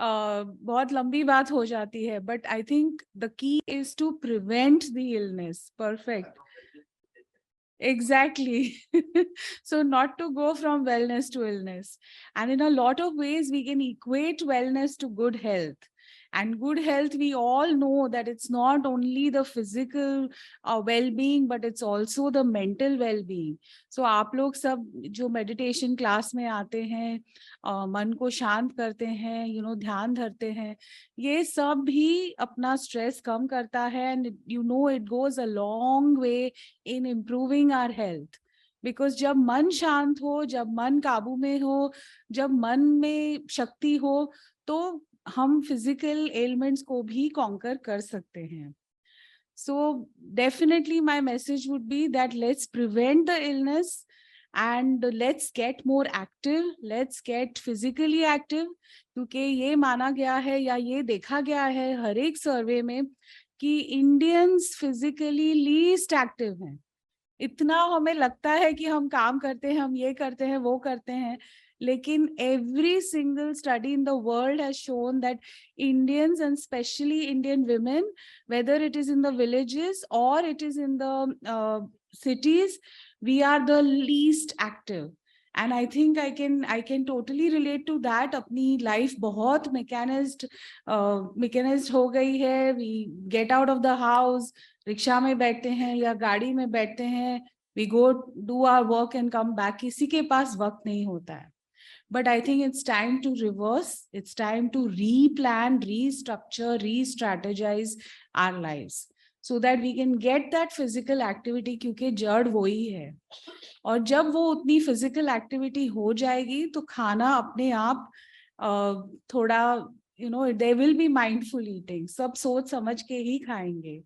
बहुत लंबी बात हो जाती है, but I think the key is to prevent the illness. Perfect. Exactly. So not to go from wellness to illness. And in a lot of ways, we can equate wellness to good health. And good health, we all know that it's not only the physical well-being, but it's also the mental well-being. So आप लोग सब जो meditation class में आते हैं, मन को शांत करते हैं, ध्यान धरते हैं, ये सब भी अपना स्ट्रेस कम करता है. And it goes a long way in improving our health. Because जब मन शांत हो, जब मन काबू में हो, जब मन में शक्ति हो, तो हम फिजिकल एलिमेंट्स को भी कॉन्कर कर सकते हैं. So definitely my message would be that let's prevent the illness and let's get more active, let's get physically active. क्योंकि ये माना गया है या ये देखा गया है हर एक सर्वे में कि इंडियंस फिजिकली लीस्ट एक्टिव हैं. इतना हमें लगता है कि हम काम करते हैं, हम ये करते हैं, वो करते हैं, लेकिन every single study in the world has shown that Indians, and especially Indian women, whether it is in the villages or it is in the cities, we are the least active. And I think I can totally relate to that. अपनी life बहुत mechanized हो गई है. We get out of the house, rickshaw में बैठते हैं या गाड़ी में बैठते हैं, we go do our work and come back. किसी के पास वक्त नहीं होता है. But I think it's time to reverse. It's time to replan, restructure, re-strategize our lives so that we can get that physical activity, क्योंकि जड़ वो ही है. और जब वो उतनी physical activity हो जाएगी तो खाना अपने आप थोड़ा there will be mindful eating. सब सोच समझ के ही खाएंगे,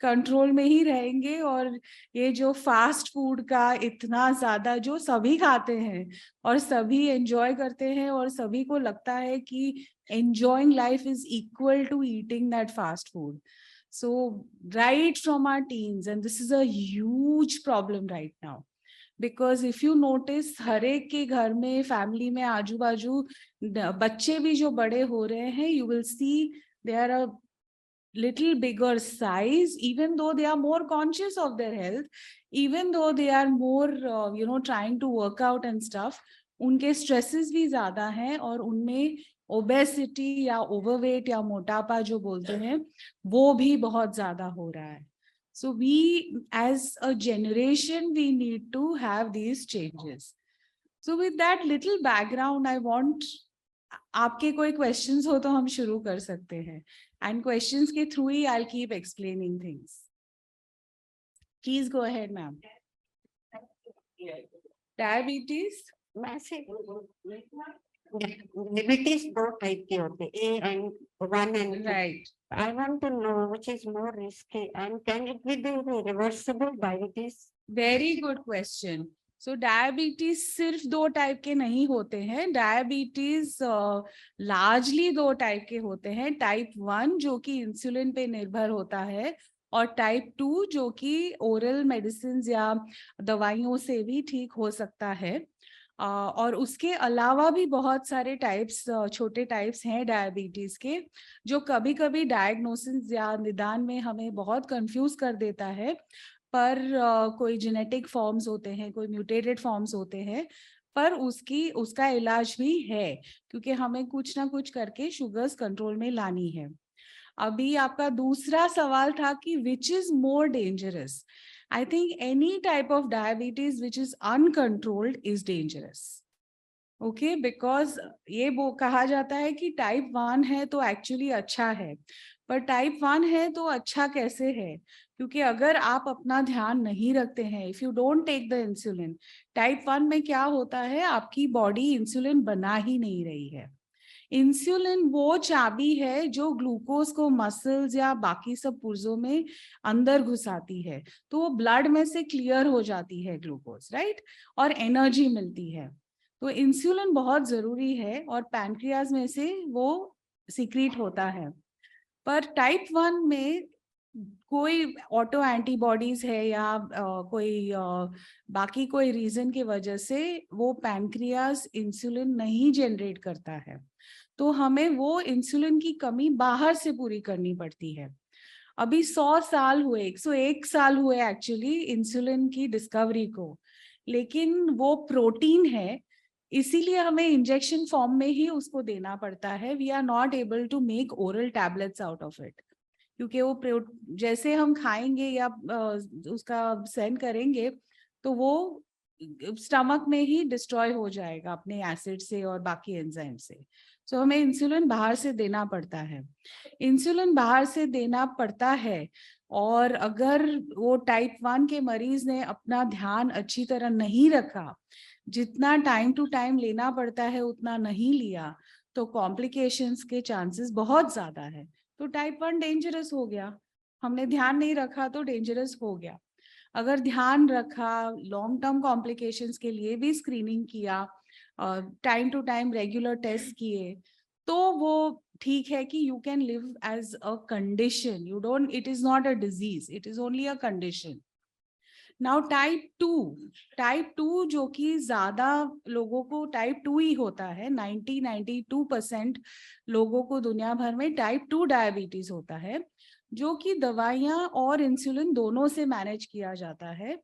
कंट्रोल में ही रहेंगे. और ये जो फास्ट फूड का इतना ज्यादा जो सभी खाते हैं और सभी एंजॉय करते हैं और सभी को लगता है कि enjoying life is equal to eating that fast food. So right from our teens, and this is a huge problem right now, because if you notice हर एक के घर में, फैमिली में, आजू बाजू बच्चे भी जो बड़े हो रहे हैं, you will see they are a little bigger size, even though they are more conscious of their health, even though they are more trying to work out and stuff. उनके stresses भी ज्यादा हैं और उनमें obesity या overweight या मोटापा जो बोलते हैं वो भी बहुत ज्यादा हो रहा है. So we as a generation, we need to have these changes. So with that little background, I want आपके कोई questions हो तो हम शुरू कर सकते हैं. And questions के through he I'll keep explaining things. Please go ahead, ma'am. Diabetes? Diabetes दो टाइप के होते हैं, A and 1 and 2. Right. I want to know which is more risky and can it be the reversible diabetes? Very good question. So diabetes सिर्फ दो type के नहीं होते हैं. डायबिटीज लार्जली दो टाइप के होते हैं. टाइप 1 जो कि इंसुलिन पे निर्भर होता है, और टाइप 2 जो कि ओरल मेडिसिन या दवाइयों से भी ठीक हो सकता है. और उसके अलावा भी बहुत सारे टाइप्स, छोटे टाइप्स हैं डायबिटीज के, जो कभी कभी डायग्नोसिस या निदान में हमें बहुत कंफ्यूज कर देता है. पर कोई जेनेटिक फॉर्म्स होते हैं, कोई म्यूटेटेड फॉर्म्स होते हैं, पर उसका इलाज भी है, क्योंकि हमें कुछ ना कुछ करके शुगर्स कंट्रोल में लानी है. अभी आपका दूसरा सवाल था कि which is more dangerous. I think any type of diabetes which is uncontrolled is dangerous. Okay, because ये वो कहा जाता है कि टाइप 1 है तो एक्चुअली अच्छा है, पर टाइप 1 है तो अच्छा कैसे है? क्योंकि अगर आप अपना ध्यान नहीं रखते हैं, if you don't take the insulin, type 1 में क्या होता है, आपकी बॉडी इंसुलिन बना ही नहीं रही है. इंसुलिन वो चाबी है जो ग्लूकोज को मसल्स या बाकी सब पुर्जों में अंदर घुसाती है, तो वो ब्लड में से क्लियर हो जाती है ग्लूकोज, राइट, और एनर्जी मिलती है. तो इंसुलिन बहुत जरूरी है और पैनक्रियाज में से वो सीक्रेट होता है. पर टाइप 1 में कोई ऑटो एंटीबॉडीज है या कोई बाकी कोई रीजन की वजह से वो पैनक्रियाज इंसुलिन नहीं जनरेट करता है. तो हमें वो इंसुलिन की कमी बाहर से पूरी करनी पड़ती है। अभी 100 साल हुए, 101 साल हुए एक्चुअली इंसुलिन की डिस्कवरी को, लेकिन वो प्रोटीन है, इसीलिए हमें इंजेक्शन फॉर्म में ही उसको देना पड़ता है। We are not able to make oral tablets out of it, क्योंकि वो जैसे हम खाएंगे या उसका सेवन करेंगे तो वो स्टमक में ही डिस्ट्रॉय हो जाएगा अपने एसिड से और बाकी एंजाइम से। सो हमें इंसुलिन बाहर से देना पड़ता है। इंसुलिन बाहर से देना पड़ता है, और अगर वो टाइप 1 के मरीज ने अपना ध्यान अच्छी तरह नहीं रखा, जितना टाइम टू टाइम लेना पड़ता है उतना नहीं लिया, तो कॉम्प्लिकेशंस के चांसेस बहुत ज्यादा है। तो टाइप 1 डेंजरस हो गया, हमने ध्यान नहीं रखा तो डेंजरस हो गया। अगर ध्यान रखा, लॉन्ग टर्म कॉम्प्लिकेशंस के लिए भी स्क्रीनिंग किया, time to time regular test किए, तो वो ठीक है कि you can live as a condition, you don't, it is not a disease, it is only a condition. Now type two जो कि ज्यादा लोगों को टाइप 2 ही होता है, 92% लोगों को दुनिया भर में टाइप 2 डायबिटीज होता है, जो कि दवाइयां और इंसुलिन दोनों से मैनेज किया जाता है।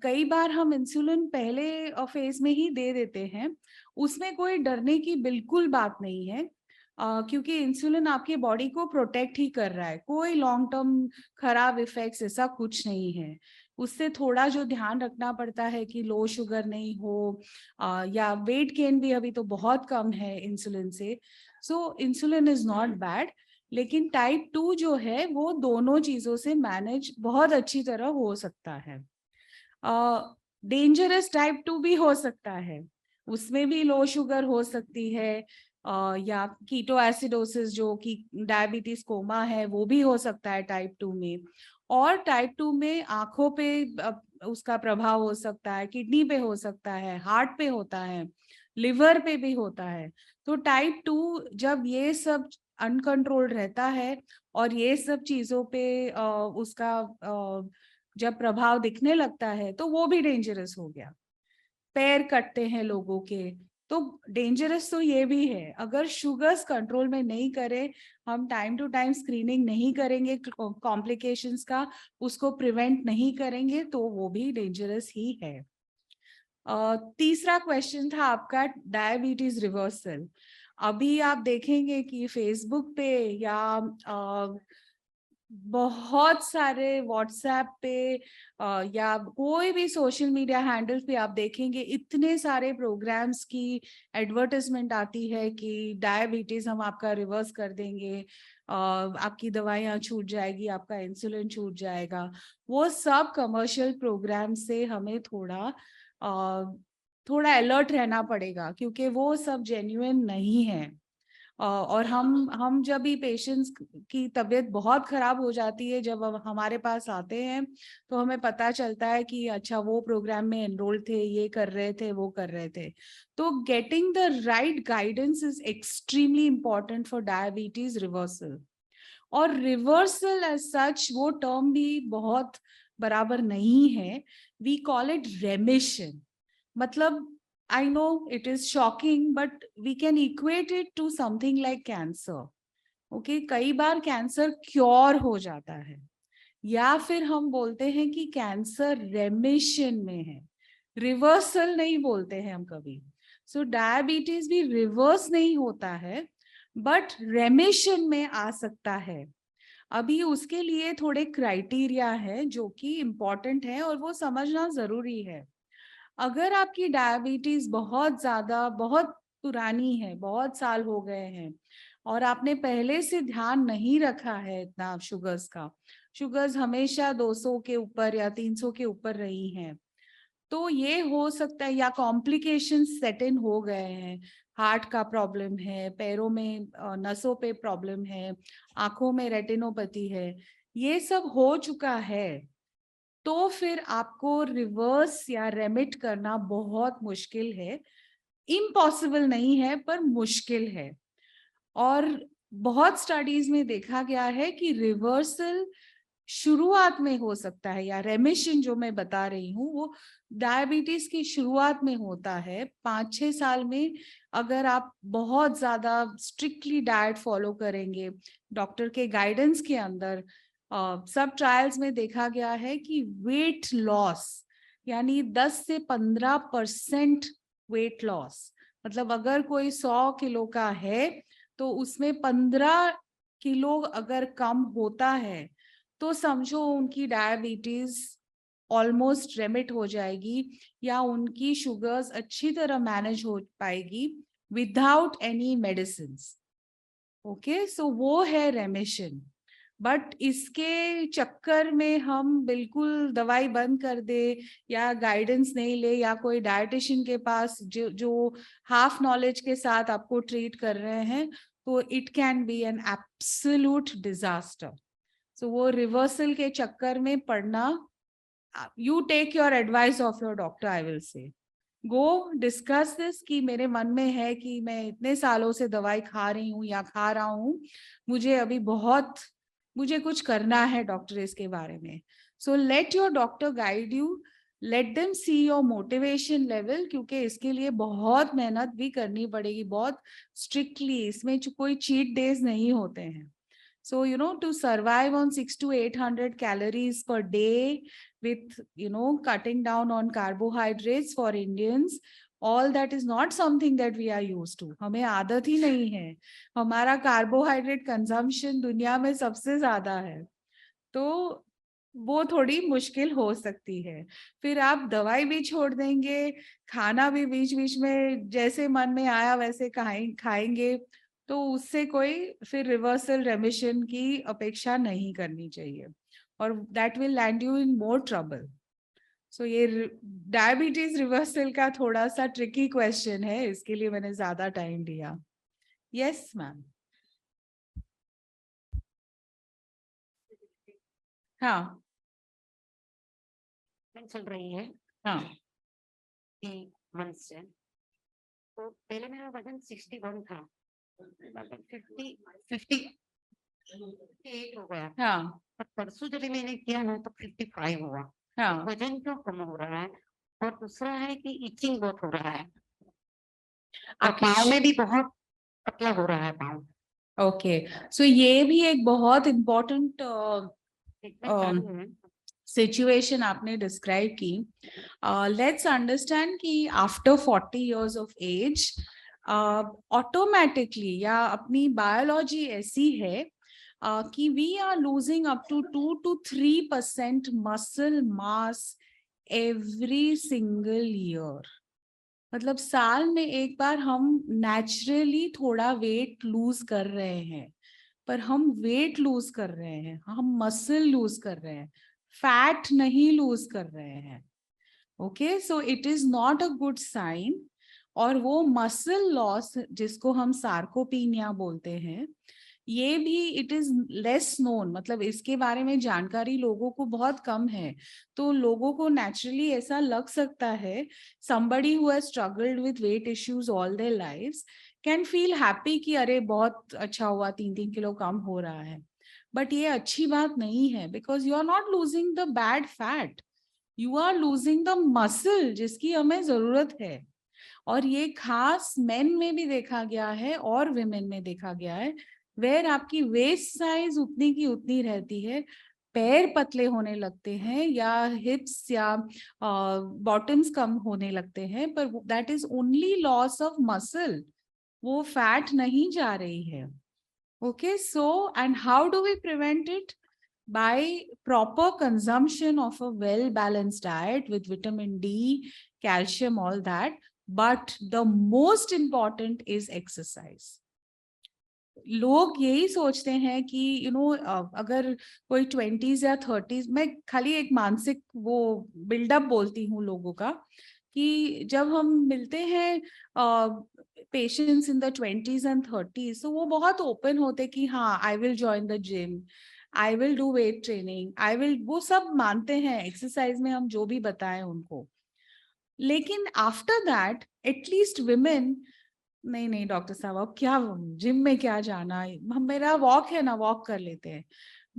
कई बार हम इंसुलिन पहले फेज में ही दे देते हैं, उसमें कोई डरने की बिल्कुल बात नहीं है, क्योंकि इंसुलिन आपके बॉडी को प्रोटेक्ट ही कर रहा है, कोई लॉन्ग टर्म खराब इफेक्ट्स ऐसा कुछ नहीं है। उससे थोड़ा जो ध्यान रखना पड़ता है कि लो शुगर नहीं हो, या वेट गेन भी अभी तो बहुत कम है इंसुलिन से। सो इंसुलिन इज नॉट बैड, लेकिन टाइप 2 जो है वो दोनों चीजों से मैनेज बहुत अच्छी तरह हो सकता है। डेंजरस टाइप 2 भी हो सकता है, उसमें भी लो शुगर हो सकती है, या कीटो एसिडोसिस जो कि डायबिटीज कोमा है वो भी हो सकता है टाइप 2 में। और टाइप 2 में आंखों पे उसका प्रभाव हो सकता है, किडनी पे हो सकता है, हार्ट पे होता है, लिवर पे भी होता है। तो टाइप 2 जब ये सब अनकंट्रोल्ड रहता है और ये सब चीजों पे उसका जब प्रभाव दिखने लगता है, तो वो भी डेंजरस हो गया। पैर कटते हैं लोगों के, तो डेंजरस तो ये भी है। अगर शुगर्स कंट्रोल में नहीं करें, हम टाइम टू टाइम स्क्रीनिंग नहीं करेंगे कॉम्प्लिकेशंस का, उसको प्रिवेंट नहीं करेंगे, तो वो भी डेंजरस ही है। तीसरा क्वेश्चन था आपका डायबिटीज रिवर्सल। अभी आप देखेंगे कि फेसबुक पे या बहुत सारे व्हाट्सएप पे या कोई भी सोशल मीडिया हैंडल पे आप देखेंगे, इतने सारे प्रोग्राम्स की एडवर्टाइजमेंट आती है कि डायबिटीज हम आपका रिवर्स कर देंगे, आपकी दवाइयाँ छूट जाएगी, आपका इंसुलिन छूट जाएगा। वो सब कमर्शियल प्रोग्राम से हमें थोड़ा अलर्ट रहना पड़ेगा, क्योंकि वो सब जेन्युइन नहीं है। और हम जब भी पेशेंट्स की तबीयत बहुत खराब हो जाती है, जब हमारे पास आते हैं, तो हमें पता चलता है कि अच्छा वो प्रोग्राम में एनरोल थे, ये कर रहे थे, वो कर रहे थे। तो getting the right guidance is extremely important for diabetes reversal. और रिवर्सल एज सच वो टर्म भी बहुत बराबर नहीं है, वी कॉल इट रेमिशन। मतलब I know it is shocking, but we can equate it to something like cancer. Okay, कई बार cancer cure हो जाता है, या फिर हम बोलते हैं कि कैंसर रेमिशन में है, रिवर्सल नहीं बोलते हैं हम कभी। सो डायबिटीज भी रिवर्स नहीं होता है, बट रेमिशन में आ सकता है। अभी उसके लिए थोड़े क्राइटेरिया है जो कि इम्पोर्टेंट है और वो समझना जरूरी है। अगर आपकी डायबिटीज बहुत ज्यादा, बहुत पुरानी है, बहुत साल हो गए हैं, और आपने पहले से ध्यान नहीं रखा है इतना शुगर्स का, शुगर्स हमेशा 200 के ऊपर या 300 के ऊपर रही हैं, तो ये हो सकता है। या कॉम्प्लिकेशन सेट इन हो गए हैं, हार्ट का प्रॉब्लम है, पैरों में नसों पे प्रॉब्लम है, आंखों में रेटिनोपैथी है, ये सब हो चुका है, तो फिर आपको रिवर्स या रेमिट करना बहुत मुश्किल है। इम्पॉसिबल नहीं है, पर मुश्किल है। और बहुत स्टडीज में देखा गया है कि रिवर्सल शुरुआत में हो सकता है, या रेमिशन जो मैं बता रही हूँ वो डायबिटीज की शुरुआत में होता है। 5-6 साल में अगर आप बहुत ज्यादा स्ट्रिक्टली डाइट फॉलो करेंगे डॉक्टर के गाइडेंस के अंदर, सब ट्रायल्स में देखा गया है कि वेट लॉस यानी 10 से 15% वेट लॉस, मतलब अगर कोई 100 किलो का है तो उसमें 15 किलो अगर कम होता है तो समझो उनकी डायबिटीज ऑलमोस्ट रेमिट हो जाएगी, या उनकी शुगर्स अच्छी तरह मैनेज हो पाएगी विदाउट एनी मेडिसिन। ओके, सो वो है रेमिशन। बट इसके चक्कर में हम बिल्कुल दवाई बंद कर दे या गाइडेंस नहीं ले, या कोई डाइटिशियन के पास जो हाफ नॉलेज के साथ आपको ट्रीट कर रहे हैं, तो it can be an absolute disaster. So वो रिवर्सल के चक्कर में पड़ना, you take your advice of your doctor, I will say go discuss this कि मेरे मन में है कि मैं इतने सालों से दवाई खा रही हूँ या खा रहा हूँ, मुझे अभी मुझे कुछ करना है डॉक्टर इसके बारे में। So let your doctor guide you, let them see your motivation level, क्योंकि इसके लिए बहुत मेहनत भी करनी पड़ेगी, बहुत स्ट्रिक्टली, इसमें कोई चीट डेज नहीं होते हैं। So, to survive on 600 to 800 calories per day with, cutting down on carbohydrates for Indians, all that is not something that we are used to. हमें आदत ही नहीं है, हमारा कार्बोहाइड्रेट कंजम्पशन दुनिया में सबसे ज्यादा है, तो वो थोड़ी मुश्किल हो सकती है। फिर आप दवाई भी छोड़ देंगे, खाना भी बीच बीच में जैसे मन में आया वैसे खाएंगे, तो उससे कोई फिर रिवर्सल रेमिशन की अपेक्षा नहीं करनी चाहिए, और that will land you in more trouble. So ये डायबिटीज रिवर्सल का थोड़ा सा ट्रिकी क्वेश्चन है, इसके लिए मैंने ज्यादा टाइम दिया। Yes ma'am. हाँ चल रही है हाँ 3 मंथ से। तो पहले मेरा वजन 61 था, 58 हो गया। हाँ पर परसों जब मैंने किया ना तो 55 हुआ। हाँ। वजन क्यों कम हो रहा है? और दूसरा है कि इचिंग बहुत हो रहा है, और आपकी पाँव में भी बहुत पतला हो रहा है पाँव। ओके, सो ये भी एक बहुत इम्पोर्टेंट सिचुएशन आपने डिस्क्राइब की। लेट्स अंडरस्टैंड कि after 40 years of age automatically या अपनी बायोलॉजी ऐसी है कि we are losing up to 2 to 3% muscle mass every single year. मतलब साल में एक बार हम नेचुरली थोड़ा वेट लूज कर रहे हैं, पर हम वेट लूज कर रहे हैं, हम मसल लूज कर रहे हैं, फैट नहीं लूज कर रहे हैं। Okay, so it is not a good sign. और वो मसल लॉस जिसको हम सार्कोपीनिया बोलते हैं, ये भी इट इज लेस नोन, मतलब इसके बारे में जानकारी लोगों को बहुत कम है, तो लोगों को नेचुरली ऐसा लग सकता है somebody who has struggled with weight issues all their lives can feel happy कि अरे बहुत अच्छा हुआ 3-3 किलो कम हो रहा है, बट ये अच्छी बात नहीं है, because you are not losing the bad fat, you are losing the muscle जिसकी हमें जरूरत है। और ये खास मेन में भी देखा गया है और विमेन में देखा गया है, वेयर आपकी वेस्ट साइज उतनी की उतनी रहती है, पैर पतले होने लगते हैं या हिप्स या बॉटम्स कम होने लगते हैं, पर that is only loss of muscle, वो फैट नहीं जा रही है। Okay, so and how do we prevent it? by proper consumption of a well balanced diet with vitamin D, calcium, all that, but the most important is exercise. लोग यही सोचते हैं कि अगर कोई 20s या 30s, मैं खाली एक मानसिक वो बिल्डअप बोलती हूँ लोगों का, कि जब हम मिलते हैं patients in the 20s and 30s, तो वो बहुत ओपन होते कि हाँ I will join the gym, I will do weight training, I will, वो सब मानते हैं एक्सरसाइज में हम जो भी बताएं उनको। लेकिन आफ्टर दैट एटलीस्ट विमेन, नहीं नहीं डॉक्टर साहब अब क्या जिम में क्या जाना, हम मेरा वॉक है ना, वॉक कर लेते हैं।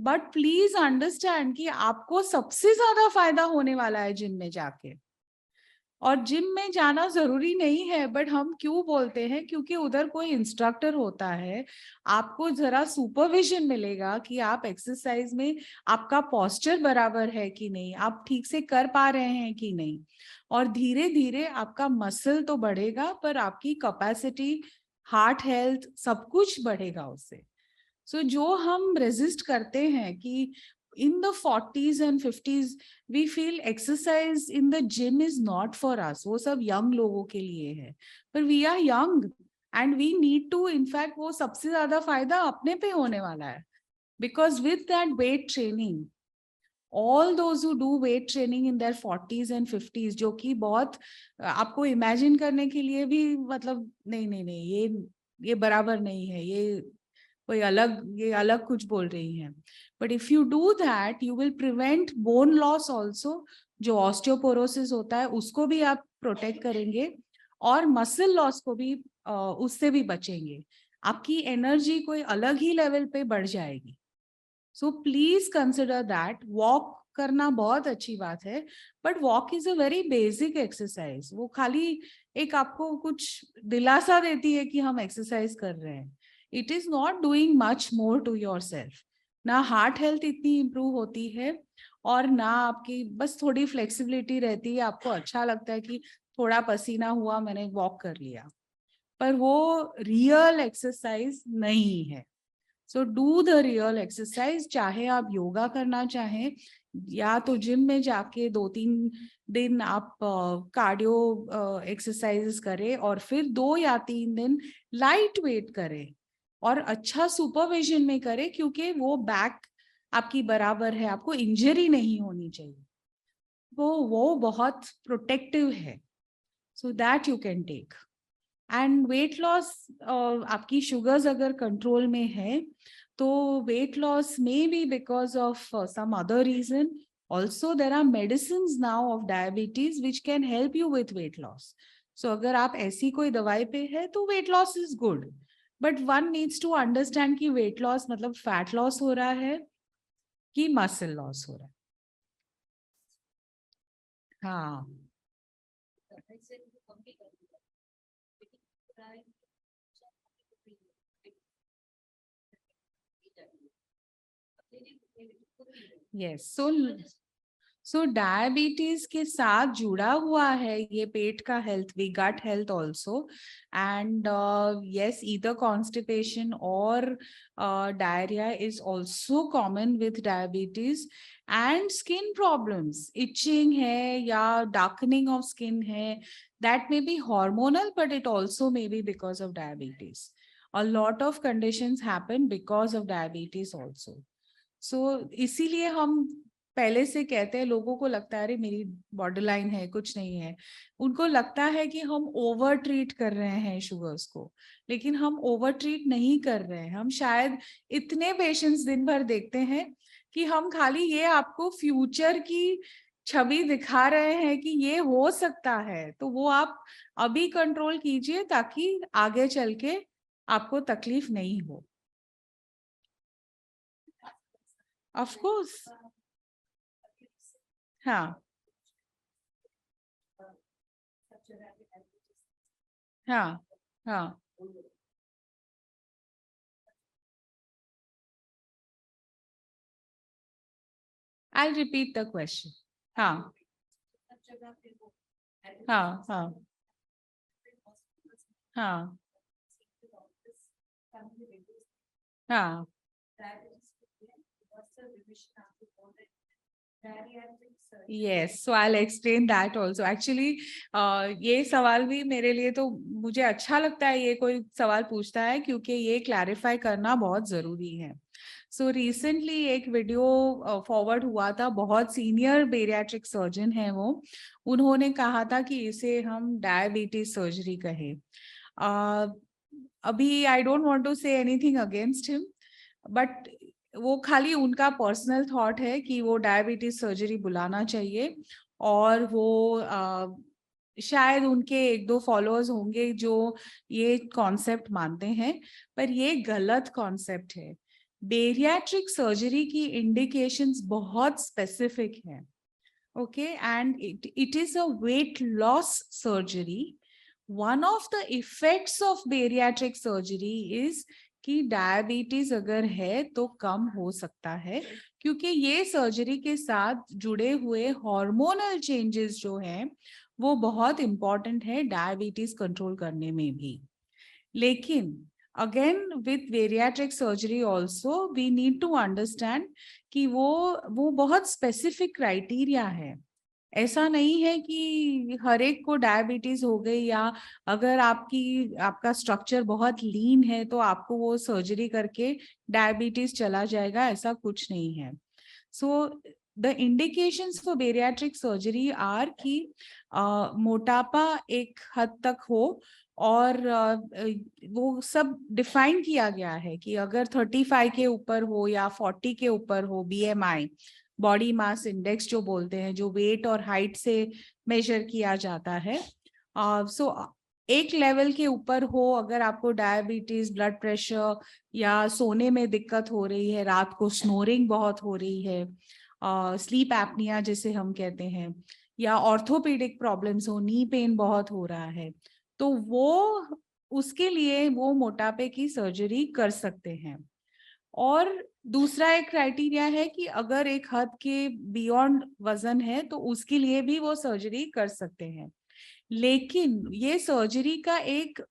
बट प्लीज अंडरस्टैंड कि आपको सबसे ज्यादा फायदा होने वाला है जिम में जाके। और जिम में जाना जरूरी नहीं है, बट हम क्यों बोलते हैं, क्योंकि उधर कोई इंस्ट्रक्टर होता है, आपको जरा सुपरविजन मिलेगा कि आप एक्सरसाइज में आपका पोस्चर बराबर है कि नहीं, आप ठीक से कर पा रहे हैं कि नहीं। और धीरे धीरे आपका मसल तो बढ़ेगा, पर आपकी कैपेसिटी, हार्ट हेल्थ, सब कुछ बढ़ेगा उससे। सो जो हम रेजिस्ट करते हैं कि in the 40s and 50s we feel exercise in the gym is not for us, वो सब यंग लोगों के लिए है, पर we are young and we need to, in fact वो सबसे ज्यादा फायदा अपने पे होने वाला है, because with that weight training, all those who do weight training in their 40s and 50s, जो कि बहुत आपको इमेजिन करने के लिए भी मतलब नहीं नहीं नहीं, ये बराबर नहीं है, ये अलग कुछ बोल रही हैं। But if you do that you will prevent bone loss also, जो ऑस्टियोपोरोसिस होता है उसको भी आप प्रोटेक्ट करेंगे, और मसल लॉस को भी उससे भी बचेंगे। आपकी एनर्जी कोई अलग ही लेवल पे बढ़ जाएगी। So please consider that. Walk करना बहुत अच्छी बात है, but walk is a very basic exercise. वो खाली एक आपको कुछ दिलासा देती है कि हम एक्सरसाइज कर रहे हैं। It is not doing much more to yourself. ना हार्ट हेल्थ इतनी इम्प्रूव होती है, और ना आपकी बस थोड़ी फ्लेक्सिबिलिटी रहती है, आपको अच्छा लगता है कि थोड़ा पसीना हुआ, मैंने वॉक कर लिया, पर वो रियल एक्सरसाइज नहीं है। So do the real exercise. चाहे आप योगा करना चाहें, या तो जिम में जाके 2-3 दिन आप कार्डियो एक्सरसाइजेस करें, और फिर 2 या 3 दिन लाइट वेट करें, और अच्छा सुपरविजन में करें, क्योंकि वो बैक आपकी बराबर है, आपको इंजरी नहीं होनी चाहिए। वो बहुत प्रोटेक्टिव है। So that you can take. And weight loss, आपकी शुगर्स अगर कंट्रोल में है तो weight loss may be because of some other reason. Also there are medicines now of diabetes which can help you with weight loss. So अगर आप ऐसी कोई दवाई पे है तो weight loss is good, but one needs to understand कि weight loss मतलब fat loss हो रहा है कि muscle loss हो रहा है। हाँ, yes. सो डायबिटीज के साथ जुड़ा हुआ है ये पेट का हेल्थ भी, gut health also. And yes, either constipation और diarrhoea is also common with diabetes. And skin problems, itching है या डार्कनिंग ऑफ स्किन है, that may be hormonal, but it also may be because of diabetes. A lot of conditions happen because of diabetes also. So इसीलिए हम पहले से कहते हैं, लोगों को लगता है अरे मेरी बॉर्डर लाइन है, कुछ नहीं है। उनको लगता है कि हम ओवर ट्रीट कर रहे हैं शुगर्स को, लेकिन हम ओवर ट्रीट नहीं कर रहे हैं। हम शायद इतने पेशेंट्स दिन भर देखते हैं कि हम खाली ये आपको फ्यूचर की छवि दिखा रहे हैं कि ये हो सकता है, तो वो आप अभी कंट्रोल कीजिए ताकि आगे चल के आपको तकलीफ नहीं हो। Of course. हाँ हाँ हाँ। I'll repeat the question. हाँ हाँ हाँ हाँ हाँ। Yes, so I'll explain that also. Actually, ये सवाल भी मेरे लिए तो मुझे अच्छा लगता है ये कोई सवाल पूछता है, क्योंकि ये क्लैरिफाई करना बहुत जरूरी है। सो रिसेंटली एक वीडियो फॉरवर्ड हुआ था, बहुत सीनियर बेरियाट्रिक सर्जन है वो, उन्होंने कहा था कि इसे हम डायबिटीज सर्जरी कहें। अभी I don't want to say anything against him, but वो खाली उनका पर्सनल थॉट है कि वो डायबिटीज सर्जरी बुलाना चाहिए। और वो शायद उनके 1-2 फॉलोअर्स होंगे जो ये कॉन्सेप्ट मानते हैं, पर ये गलत कॉन्सेप्ट है। बेरियाट्रिक सर्जरी की इंडिकेशंस बहुत स्पेसिफिक हैं. Okay, and it is a weight loss surgery. One of the effects of bariatric surgery is कि डायबिटीज अगर है तो कम हो सकता है, क्योंकि ये सर्जरी के साथ जुड़े हुए हार्मोनल चेंजेस जो हैं वो बहुत इंपॉर्टेंट है डायबिटीज कंट्रोल करने में भी. लेकिन again with bariatric surgery also we need to understand कि वो बहुत स्पेसिफिक क्राइटेरिया है. ऐसा नहीं है कि हर एक को डायबिटीज हो गई, या अगर आपका स्ट्रक्चर बहुत लीन है तो आपको वो सर्जरी करके डायबिटीज चला जाएगा, ऐसा कुछ नहीं है. So the indications for bariatric surgery are कि मोटापा एक हद तक हो, और वो सब डिफाइन किया गया है कि अगर 35 के ऊपर हो या 40 के ऊपर हो, बीएमआई, बॉडी मास इंडेक्स जो बोलते हैं, जो वेट और हाइट से मेजर किया जाता है. सो एक लेवल के ऊपर हो, अगर आपको डायबिटीज, ब्लड प्रेशर या सोने में दिक्कत हो रही है, रात को स्नोरिंग बहुत हो रही है, स्लीप एपनिया जिसे हम कहते हैं, या ऑर्थोपेडिक प्रॉब्लम्स हो, नी पेन बहुत हो रहा है, तो वो उसके लिए वो मोटापे की सर्जरी कर सकते हैं. और दूसरा एक क्राइटेरिया है कि अगर एक हद के बियॉन्ड वजन है तो उसके लिए भी वो सर्जरी कर सकते हैं. लेकिन ये सर्जरी का एक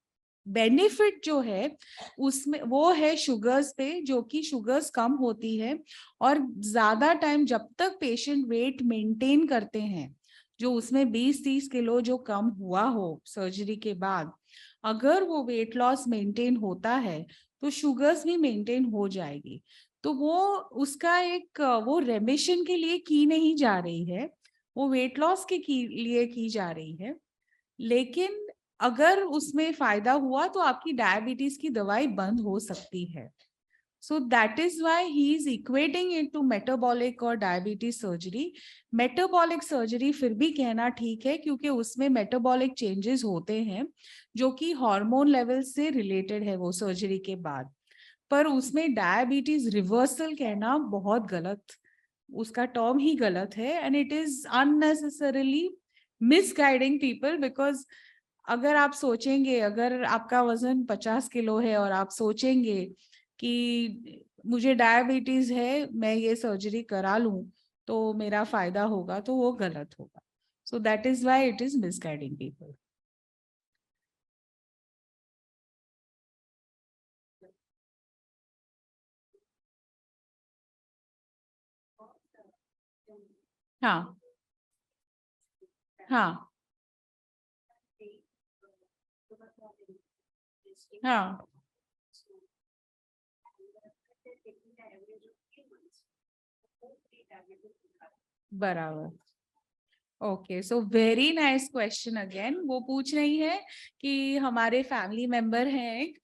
बेनिफिट जो है उसमें वो है शुगर्स पे, जो कि शुगर्स कम होती है, और ज्यादा टाइम जब तक पेशेंट वेट मेंटेन करते हैं, जो उसमें 20-30 किलो जो कम हुआ हो सर्जरी के बाद, अगर वो वेट लॉस मेंटेन होता है तो शुगर्स भी मेंटेन हो जाएगी. तो वो उसका एक वो रेमिशन के लिए की नहीं जा रही है, वो वेट लॉस के लिए की जा रही है. लेकिन अगर उसमें फायदा हुआ तो आपकी डायबिटीज की दवाई बंद हो सकती है. So that is why he is equating it to metabolic और डायबिटीज सर्जरी. मेटाबॉलिक सर्जरी फिर भी कहना ठीक है, क्योंकि उसमें मेटाबॉलिक चेंजेस होते हैं जो कि हार्मोन लेवल से रिलेटेड है वो सर्जरी के बाद. पर उसमें डायबिटीज रिवर्सल कहना बहुत गलत, उसका टर्म ही गलत है, and it is unnecessarily misguiding people. Because अगर आप सोचेंगे, अगर आपका वजन 50 किलो है और आप सोचेंगे कि मुझे डायबिटीज है, मैं ये सर्जरी करा लूं तो मेरा फायदा होगा, तो वो गलत होगा. सो that is why it is misguiding people. हाँ. हाँ. हाँ. बराबर. Okay, so very nice question again. वो पूछ रही है कि हमारे फैमिली मेंबर हैं एक,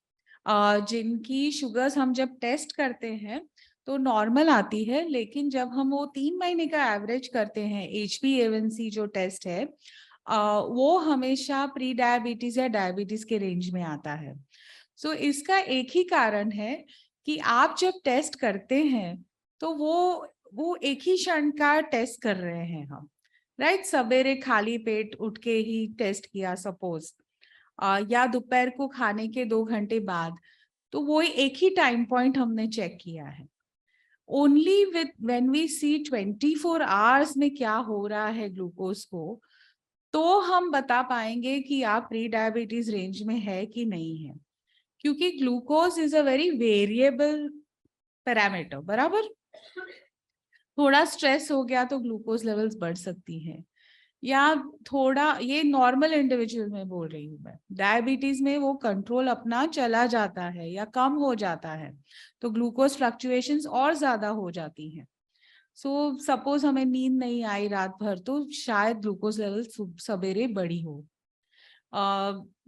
जिनकी शुगर्स हम जब टेस्ट करते हैं तो नॉर्मल आती है, लेकिन जब हम वो 3 महीने का एवरेज करते हैं, HbA1c जो टेस्ट है, वो हमेशा प्री डायबिटीज या डायबिटीज के रेंज में आता है. सो इसका एक ही कारण है कि आप जब टेस्ट करते हैं तो वो एक ही क्षण का टेस्ट कर रहे हैं हम, राइट. सवेरे खाली पेट उठ के ही टेस्ट किया सपोज, या दोपहर को खाने के 2 घंटे बाद, तो वो एक ही टाइम पॉइंट हमने चेक किया है. Only with when we see 24 hours में क्या हो रहा है ग्लूकोज को, तो हम बता पाएंगे कि आप प्री डायबिटीज रेंज में है कि नहीं है. क्योंकि glucose is a very variable parameter, बराबर. थोड़ा स्ट्रेस हो गया तो ग्लूकोज लेवल्स बढ़ सकती हैं, या थोड़ा, ये नॉर्मल इंडिविजुअल में बोल रही हूँ मैं, डायबिटीज में वो कंट्रोल अपना चला जाता है या कम हो जाता है, तो ग्लूकोज फ्लक्चुएशंस और ज्यादा हो जाती हैं. सो सपोज हमें नींद नहीं आई रात भर, तो शायद ग्लूकोज लेवल सवेरे बढ़ी हो.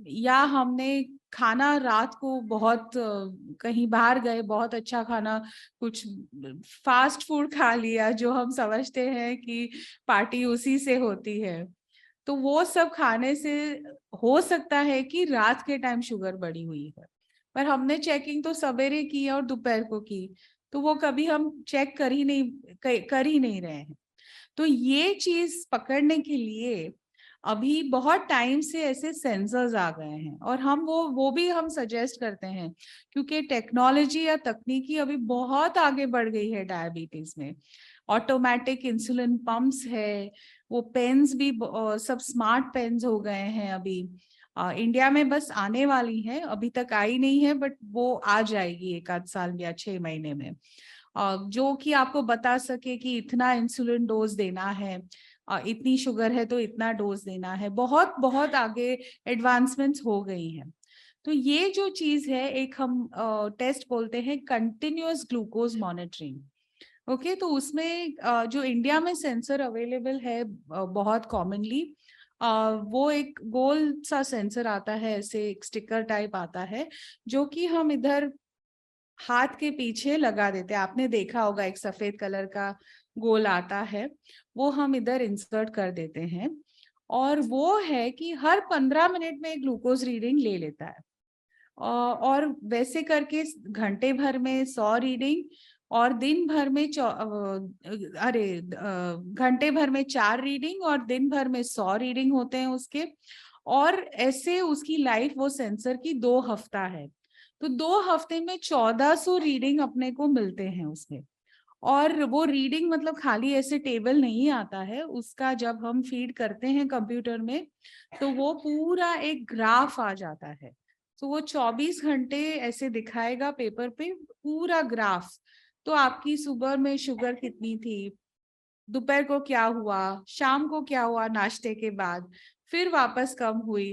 या हमने खाना रात को बहुत कहीं बाहर गए, बहुत अच्छा खाना, कुछ फास्ट फूड खा लिया जो हम समझते हैं कि पार्टी उसी से होती है, तो वो सब खाने से हो सकता है कि रात के टाइम शुगर बढ़ी हुई है. पर हमने चेकिंग तो सवेरे की और दोपहर को की, तो वो कभी हम चेक कर ही नहीं रहे हैं। तो ये चीज पकड़ने के लिए अभी बहुत टाइम से ऐसे सेंसर्स आ गए हैं, और हम वो भी हम सजेस्ट करते हैं, क्योंकि टेक्नोलॉजी या तकनीकी अभी बहुत आगे बढ़ गई है डायबिटीज में। ऑटोमेटिक इंसुलिन पंप्स है, वो पेन्स भी सब स्मार्ट पेन्स हो गए हैं अभी। इंडिया में बस आने वाली है, अभी तक आई नहीं है, बट वो आ जाएगी एक आध साल या 6 महीने में, जो कि आपको बता सके कि इतना इंसुलिन डोज देना है, इतनी शुगर है तो इतना डोज देना है। बहुत बहुत आगे एडवांसमेंट्स हो गई हैं। तो ये जो चीज है, एक हम टेस्ट बोलते हैं कंटिन्यूअस ग्लूकोज मॉनिटरिंग। ओके, तो उसमें जो इंडिया में सेंसर अवेलेबल है बहुत कॉमनली, वो एक गोल सा सेंसर आता है, ऐसे एक स्टिकर टाइप आता है, जो कि हम इधर हाथ के पीछे लगा देते हैं। आपने देखा होगा एक सफेद कलर का गोल आता है, वो हम इधर इंसर्ट कर देते हैं, और वो है कि हर 15 मिनट में एक ग्लूकोज रीडिंग ले लेता है। और वैसे करके घंटे भर में 100 रीडिंग, और दिन भर में घंटे भर में 4 रीडिंग, और दिन भर में 100 रीडिंग होते हैं उसके। और ऐसे उसकी लाइफ वो सेंसर की 2 हफ्ता है, तो 2 हफ्ते में 1400 रीडिंग अपने को मिलते हैं उसमें। और वो रीडिंग मतलब खाली ऐसे टेबल नहीं आता है उसका, जब हम फीड करते हैं कंप्यूटर में तो वो पूरा एक ग्राफ आ जाता है। तो वो 24 घंटे ऐसे दिखाएगा पेपर पे पूरा ग्राफ। तो आपकी सुबह में शुगर कितनी थी, दोपहर को क्या हुआ, शाम को क्या हुआ नाश्ते के बाद, फिर वापस कम हुई,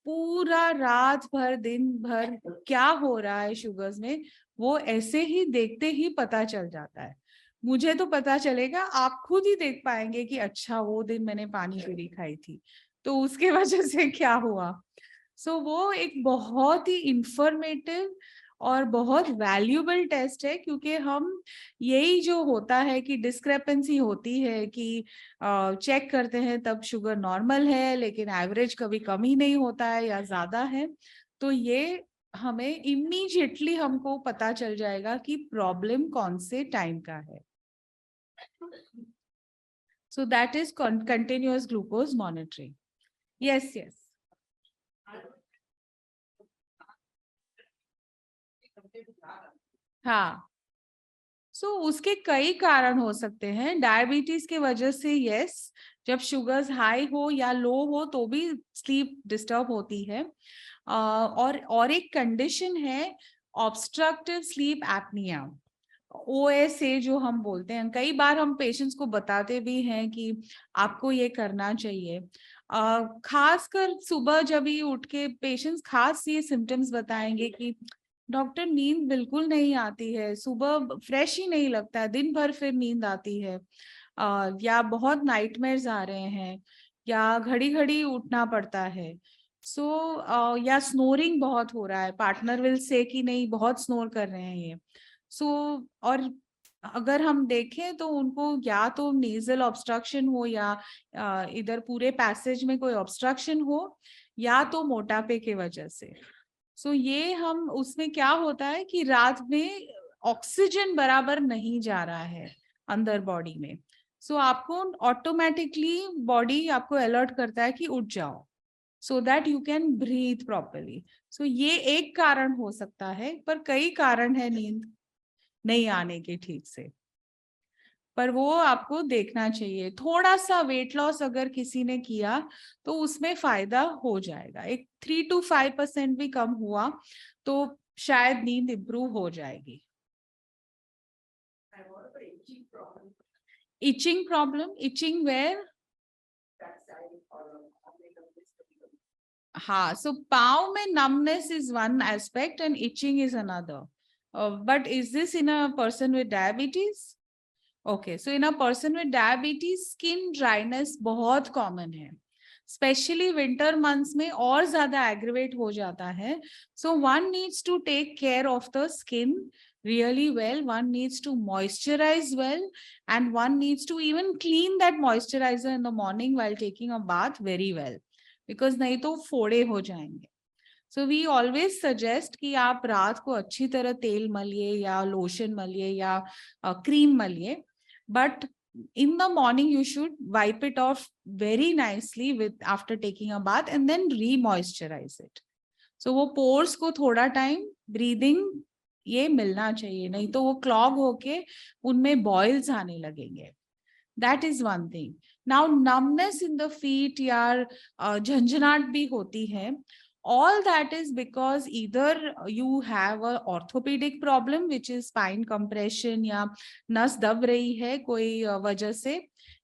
पूरा रात भर दिन भर क्या हो रहा है शुगर्स में, वो ऐसे ही देखते ही पता चल जाता है। मुझे तो पता चलेगा, आप खुद ही देख पाएंगे कि अच्छा वो दिन मैंने पानी पूरी खाई थी तो उसके वजह से क्या हुआ। सो वो एक बहुत ही इंफॉर्मेटिव और बहुत वैल्यूएबल टेस्ट है, क्योंकि हम यही जो होता है कि डिस्क्रेपेंसी होती है कि चेक करते हैं तब शुगर नॉर्मल है, लेकिन एवरेज कभी कम ही नहीं होता है या ज्यादा है। तो ये हमें इमीडिएटली हमको पता चल जाएगा कि प्रॉब्लम कौन से टाइम का है। So that is continuous glucose monitoring. Yes yes. हाँ, उसके कई कारण हो सकते हैं डायबिटीज के वजह से। यस, जब शुगर्स हाई हो या लो हो तो भी स्लीप डिस्टर्ब होती है। और एक कंडीशन है ऑब्स्ट्रक्टिव स्लीप एपनिया, OSA जो हम बोलते हैं। कई बार हम पेशेंट्स को बताते भी हैं कि आपको ये करना चाहिए। खासकर सुबह जब ही उठ के पेशेंट्स खास ये सिम्टम्स बताएंगे कि डॉक्टर नींद बिल्कुल नहीं आती है, सुबह फ्रेश ही नहीं लगता है, दिन भर फिर नींद आती है, या बहुत नाइटमेयर्स आ रहे हैं, या घड़ी घड़ी उठना पड़ता है। या स्नोरिंग बहुत हो रहा है, पार्टनर विल से कि नहीं बहुत स्नोर कर रहे हैं ये। और अगर हम देखें तो उनको या तो नेजल ऑब्स्ट्रक्शन हो, या इधर पूरे पैसेज में कोई ऑब्स्ट्रक्शन हो, या तो मोटापे के वजह से। ये हम उसमें क्या होता है कि रात में ऑक्सीजन बराबर नहीं जा रहा है अंदर बॉडी में। आपको ऑटोमेटिकली बॉडी आपको अलर्ट करता है कि उठ जाओ, so that you can breathe properly. ये एक कारण हो सकता है, पर कई कारण है नींद नहीं आने के ठीक से। पर वो आपको देखना चाहिए। थोड़ा सा वेट लॉस अगर किसी ने किया तो उसमें फायदा हो जाएगा, एक 3 to 5% भी कम हुआ तो शायद नींद इम्प्रूव हो जाएगी। Itching problem, itching where? हाँ, सो पाव में numbness is one aspect and itching is another. But is this in a person with diabetes? Okay, so in a person with diabetes, skin dryness बहुत common है, especially winter months में और ज्यादा aggravate हो जाता है। So one needs to take care of the skin really well, one needs to moisturize well, and one needs to even clean that moisturizer in the morning while taking a bath very well, because नहीं तो फोड़े हो जाएंगे। So we always suggest कि आप रात को अच्छी तरह तेल मलिए या लोशन मलिए या क्रीम मलिए, but in the morning you should wipe it off very nicely with after taking a bath and then re-moisturize it. So वो pores को थोड़ा time breathing ये मिलना चाहिए, नहीं तो वो clog होके उनमें boils आने लगेंगे. That is one thing. Now numbness in the feet या झंझनाहट भी होती है. All that is because either you have a orthopedic problem which is spine compression या नस दब रही है कोई वजह से,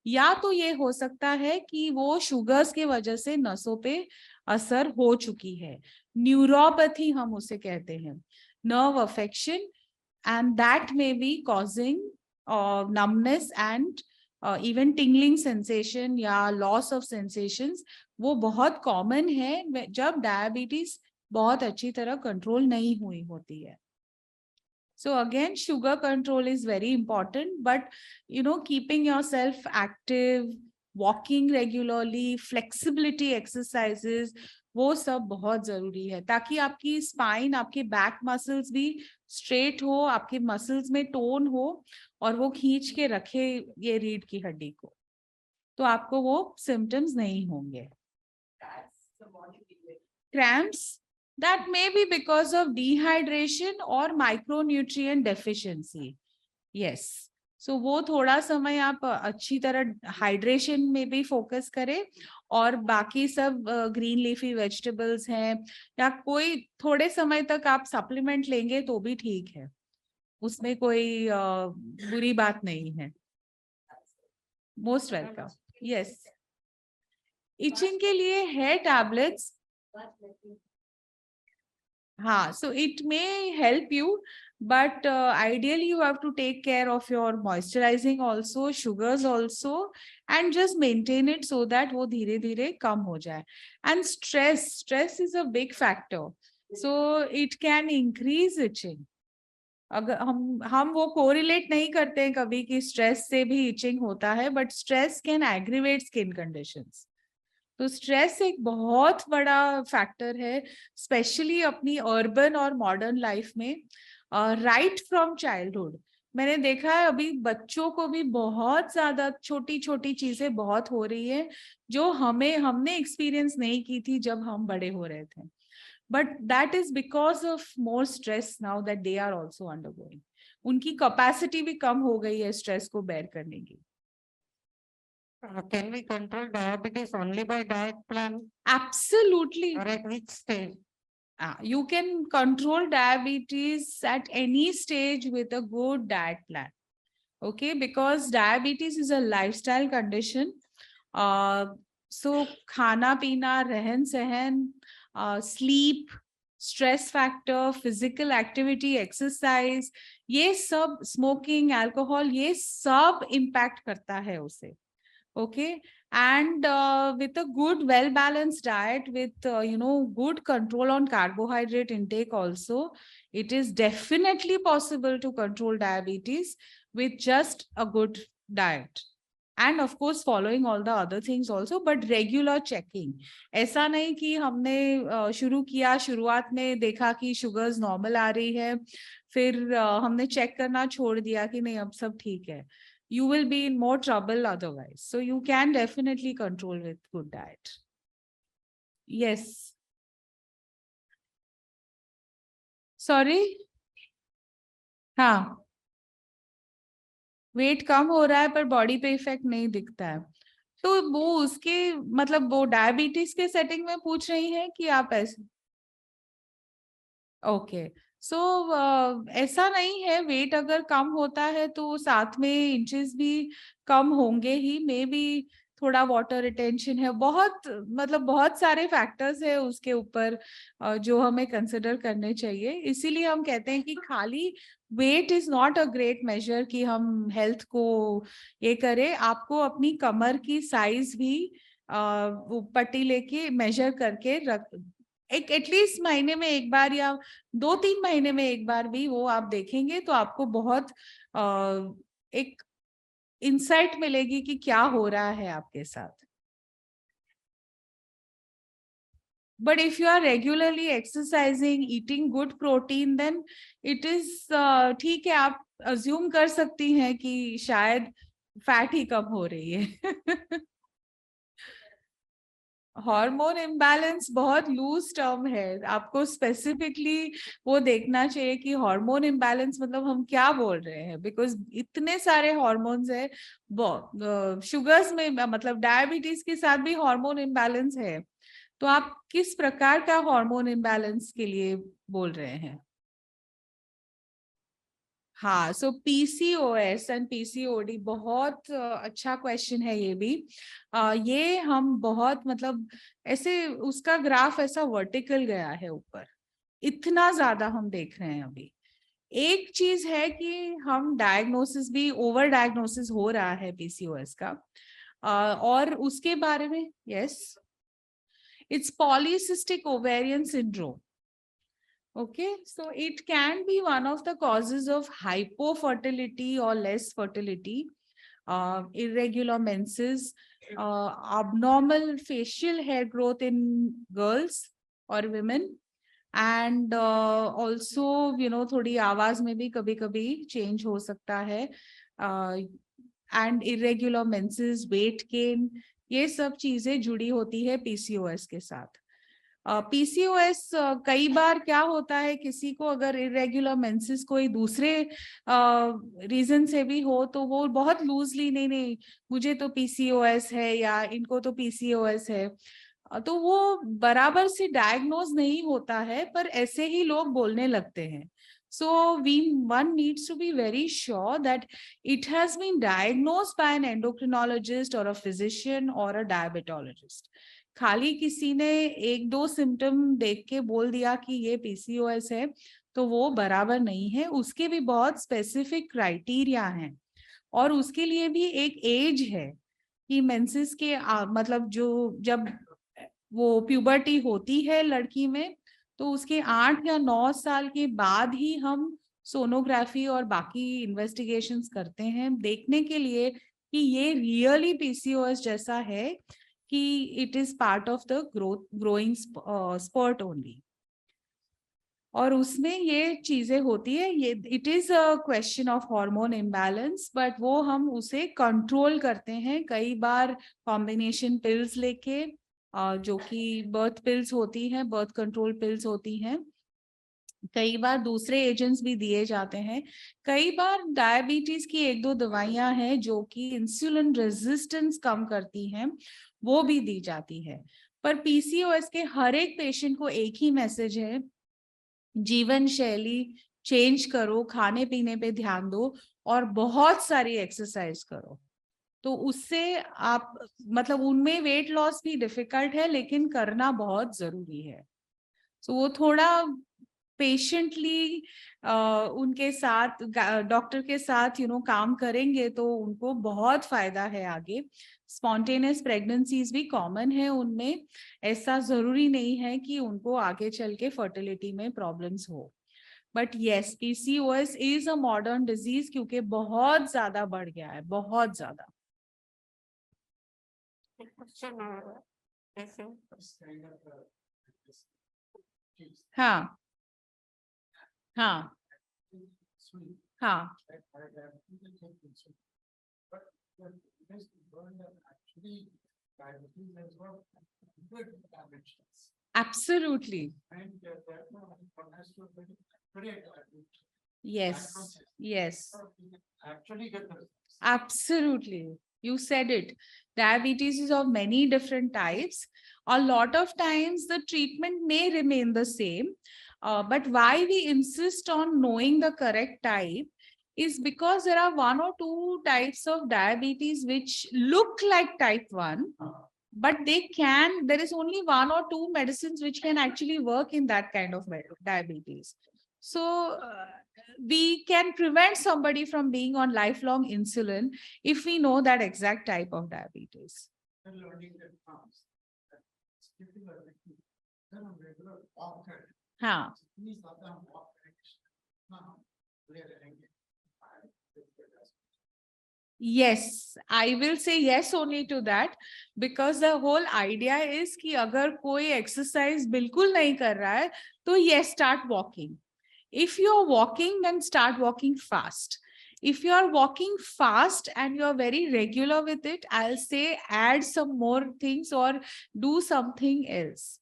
या तो ये हो सकता है कि वो शुगर्स के वजह से नसों पे असर हो चुकी है. न्यूरोपैथी हम उसे कहते हैं, nerve affection, and that may be causing numbness and even tingling sensation या loss of sensations. वो बहुत कॉमन है जब डायबिटीज बहुत अच्छी तरह कंट्रोल नहीं हुई होती है. So again, sugar control is very important, but keeping yourself active, walking regularly, flexibility exercises, वो सब बहुत जरूरी है ताकि आपकी स्पाइन, आपके बैक मसल्स भी स्ट्रेट हो, आपके मसल्स में टोन हो और वो खींच के रखे ये रीढ़ की हड्डी को, तो आपको वो सिम्टम्स नहीं होंगे. Cramps, that may be because of dehydration or micronutrient deficiency. Yes. So वो थोड़ा समय आप अच्छी तरह हाइड्रेशन में भी फोकस करें और बाकी सब ग्रीन लीफी वेजिटेबल्स हैं या कोई थोड़े समय तक आप सप्लीमेंट लेंगे तो भी ठीक है, उसमें कोई बुरी बात नहीं है. Most welcome. यस, इचिंग के लिए है टैबलेट्स. हाँ, so it may help you, but ideally you have to take care of your moisturizing also, sugars also, and just maintain it so that वो धीरे धीरे कम हो जाए. And stress is a big factor, so it can increase itching. अगर हम वो correlate नहीं करते हैं कभी कि स्ट्रेस से भी इचिंग होता है, but stress can aggravate skin conditions. तो स्ट्रेस एक बहुत बड़ा फैक्टर है, स्पेशली अपनी अर्बन और मॉडर्न लाइफ में. राइट फ्रॉम चाइल्डहुड मैंने देखा है अभी बच्चों को भी बहुत ज्यादा छोटी छोटी चीजें बहुत हो रही है जो हमने एक्सपीरियंस नहीं की थी जब हम बड़े हो रहे थे. But that is because of more stress now that they are also undergoing. उनकी कैपेसिटी भी कम हो गई है स्ट्रेस को बेयर करने की. Can we control diabetes only by diet plan Absolutely. or at which stage? You can control diabetes at any stage with a good diet plan. Okay, because diabetes is a lifestyle condition. So khana pina, rehan sehan, sleep, stress factor, physical activity, exercise, ये सब, smoking, alcohol, ये सब impact करता है उसे. Okay, and with a good well balanced diet with good control on carbohydrate intake also, it is definitely possible to control diabetes with just a good diet, and of course following all the other things also, but regular checking. ऐसा नहीं कि हमने शुरू किया, शुरुआत में देखा कि शुगर्स नॉर्मल आ रही है, फिर हमने चेक करना छोड़ दिया कि नहीं अब सब ठीक है. You will be in more trouble otherwise. So you can definitely control with good diet. Yes. Sorry? हाँ, वेट कम हो रहा है पर बॉडी पे इफेक्ट नहीं दिखता है, तो वो उसके मतलब वो डायबिटीज के सेटिंग में पूछ रही हैं कि आप ऐसे. ओके, सो ऐसा नहीं है, वेट अगर कम होता है तो साथ में इंचेस भी कम होंगे ही. मे बी थोड़ा वाटर रिटेंशन है, बहुत मतलब बहुत सारे फैक्टर्स है उसके ऊपर जो हमें कंसिडर करने चाहिए. इसीलिए हम कहते हैं कि खाली weight is not a great measure कि हम हेल्थ को ये करें. आपको अपनी कमर की साइज भी पट्टी लेके मेजर करके रख, एक एटलीस्ट महीने में एक बार या 2-3 महीने में एक बार भी वो आप देखेंगे तो आपको बहुत एक इंसाइट मिलेगी कि क्या हो रहा है आपके साथ. But if you are regularly exercising, eating good protein, then it is ठीक है, आप assume कर सकती हैं कि शायद फैट ही कम हो रही है. हार्मोन इम्बैलेंस बहुत लूज टर्म है, आपको स्पेसिफिकली वो देखना चाहिए कि हार्मोन इम्बैलेंस मतलब हम क्या बोल रहे हैं, बिकॉज इतने सारे हार्मोन्स है. शुगर्स में मतलब डायबिटीज के साथ भी हार्मोन इम्बैलेंस है, तो आप किस प्रकार का हार्मोन इम्बैलेंस के लिए बोल रहे हैं? हाँ, सो पीसीओएस एंड पीसीओडी बहुत अच्छा क्वेश्चन है ये भी. ये हम बहुत मतलब ऐसे उसका ग्राफ ऐसा वर्टिकल गया है ऊपर, इतना ज्यादा हम देख रहे हैं अभी. एक चीज है कि हम डायग्नोसिस भी ओवर डायग्नोसिस हो रहा है पीसीओएस का. और उसके बारे में, yes, it's polycystic ovarian syndrome. Okay, so it can be one of the causes of hypofertility or less fertility, irregular menses, abnormal facial hair growth in girls or women, and also थोड़ी आवाज में भी कभी कभी change हो सकता है, and irregular menses, weight gain, ये सब चीजें जुड़ी होती है पीसीओएस के साथ. पीसीओएस कई बार क्या होता है, किसी को अगर इरेगुलर मेंसेस कोई दूसरे रीजन से भी हो तो वो बहुत लूजली, नहीं नहीं मुझे तो पीसीओएस है या इनको तो पीसीओएस है, तो वो बराबर से डायग्नोज नहीं होता है, पर ऐसे ही लोग बोलने लगते हैं. So one needs to be very sure that it has been diagnosed by an endocrinologist or a physician or a diabetologist. खाली किसी ने एक दो सिम्टम देख के बोल दिया कि ये पीसीओएस है तो वो बराबर नहीं है, उसके भी बहुत स्पेसिफिक क्राइटेरिया हैं. और उसके लिए भी एक एज है कि मेंसेस के मतलब जो जब वो प्यूबर्टी होती है लड़की में, तो उसके 8 या 9 साल के बाद ही हम सोनोग्राफी और बाकी इन्वेस्टिगेशंस करते हैं देखने के लिए कि ये रियली पीसीओएस जैसा है कि it is part of the growing spurt only. और उसमें ये चीजें होती है, ये it is a question of hormone imbalance, but वो हम उसे कंट्रोल करते हैं कई बार कॉम्बिनेशन पिल्स लेके, जो कि बर्थ पिल्स होती हैं, बर्थ कंट्रोल पिल्स होती हैं. कई बार दूसरे एजेंट्स भी दिए जाते हैं. कई बार डायबिटीज की एक दो दवाइयां हैं जो कि इंसुलिन रेजिस्टेंस कम करती हैं, वो भी दी जाती है. पर पीसीओएस के हर एक पेशेंट को एक ही मैसेज है, जीवन शैली चेंज करो, खाने पीने पे ध्यान दो और बहुत सारी एक्सरसाइज करो. तो उससे आप मतलब उनमें वेट लॉस भी डिफिकल्ट है लेकिन करना बहुत जरूरी है. तो वो थोड़ा पेशेंटली उनके साथ डॉक्टर के साथ काम करेंगे तो उनको बहुत फायदा है आगे. स्पॉन्टेनियस प्रेगनेंसीज भी कॉमन है उनमें, ऐसा जरूरी नहीं है कि उनको आगे चल के फर्टिलिटी में प्रॉब्लम्स हो. But yes, PCOS is a modern disease क्योंकि बहुत ज्यादा बढ़ गया है, बहुत ज्यादा. क्वेश्चन और ऐसे हाँ हाँ हाँ. Absolutely. Yes, yes. Absolutely. You said it. Diabetes is of many different types. A lot of times the treatment may remain the same, but why we insist on knowing the correct type is because there are one or two types of diabetes which look like type 1, but there is only one or two medicines which can actually work in that kind of diabetes. So we can prevent somebody from being on lifelong insulin if we know that exact type of diabetes. हाँ. Yes, I will say yes only to that, because the whole idea is कि अगर कोई exercise बिल्कुल नहीं कर रहा है तो yes, start walking. If you're walking, then start walking fast. If you're walking fast and you're very regular with it, I'll say add some more things or do something else.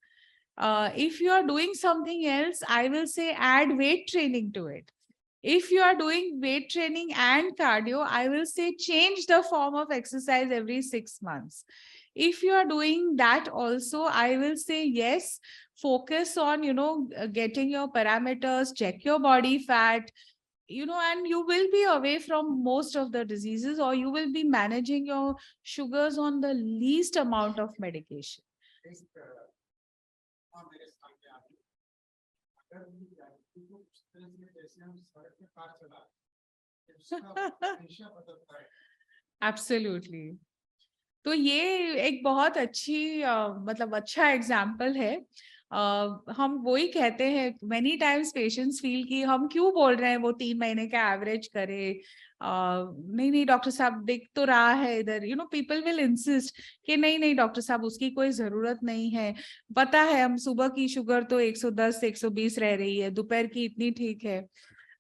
If you are doing something else, I will say add weight training to it. If you are doing weight training and cardio, I will say change the form of exercise every 6 months. If you are doing that also, I will say yes, focus on, getting your parameters, check your body fat, and you will be away from most of the diseases, or you will be managing your sugars on the least amount of medication. हाँ, मेरे साथ में आके अगर उनकी diabetes को उस तरह से जैसे हम सड़क पे कार चला तो उसका दिशा बदलता है। Absolutely. तो ये एक बहुत अच्छी मतलब अच्छा एग्जाम्पल है। हम वही कहते हैं मेनी टाइम्स पेशेंट्स फील कि हम क्यों बोल रहे हैं वो 3 महीने का एवरेज करे। नहीं नहीं डॉक्टर साहब दिख तो रहा है इधर, पीपल विल इंसिस्ट कि नहीं नहीं डॉक्टर साहब उसकी कोई जरूरत नहीं है, पता है हम सुबह की शुगर तो 110 120 रह रही है, दोपहर की इतनी ठीक है।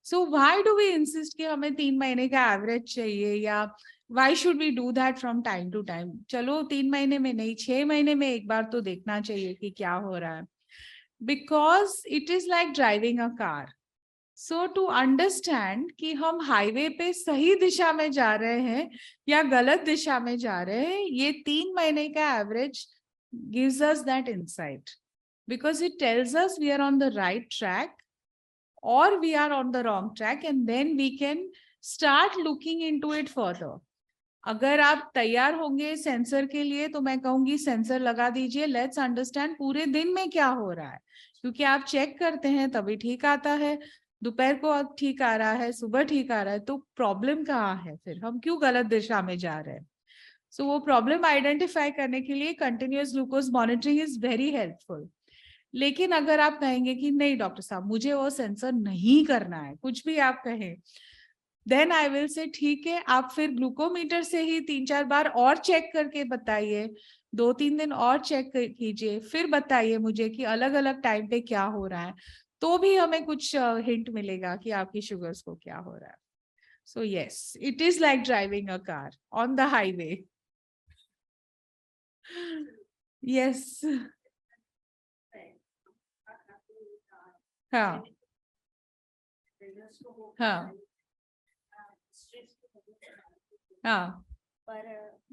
So why do we insist कि हमें 3 महीने का एवरेज चाहिए, या why should we do that from time to time? चलो 3 महीने में नहीं, 6 महीने में एक बार तो देखना चाहिए कि क्या हो रहा है। Because it is like driving a car. So to understand कि हम हाईवे पे सही दिशा में जा रहे हैं या गलत दिशा में जा रहे हैं, ये 3 महीने का average gives us that insight. Because it tells us we are on the right track or we are on the wrong track, and then we can start looking into it further. अगर आप तैयार होंगे sensor के लिए तो मैं कहूंगी sensor लगा दीजिए, लेट्स अंडरस्टैंड पूरे दिन में क्या हो रहा है, क्योंकि आप चेक करते हैं तभी ठीक आता है, दोपहर को अब ठीक आ रहा है, सुबह ठीक आ रहा है, तो प्रॉब्लम कहाँ है, फिर हम क्यों गलत दिशा में जा रहे हैं। सो वो प्रॉब्लम आइडेंटिफाई करने के लिए continuous glucose monitoring is very helpful. लेकिन अगर आप कहेंगे कि नहीं डॉक्टर साहब मुझे वो सेंसर नहीं करना है, कुछ भी आप कहें, देन आई विल से ठीक है, आप फिर ग्लूकोमीटर से ही 3-4 बार और चेक करके बताइए, 2-3 दिन और चेक कीजिए, फिर बताइए मुझे कि अलग अलग टाइम पे क्या हो रहा है, तो भी हमें कुछ हिंट मिलेगा कि आपकी शुगर्स को क्या हो रहा है। So yes, it is like driving a car on the highway. Yes. हाँ हाँ हाँ। पर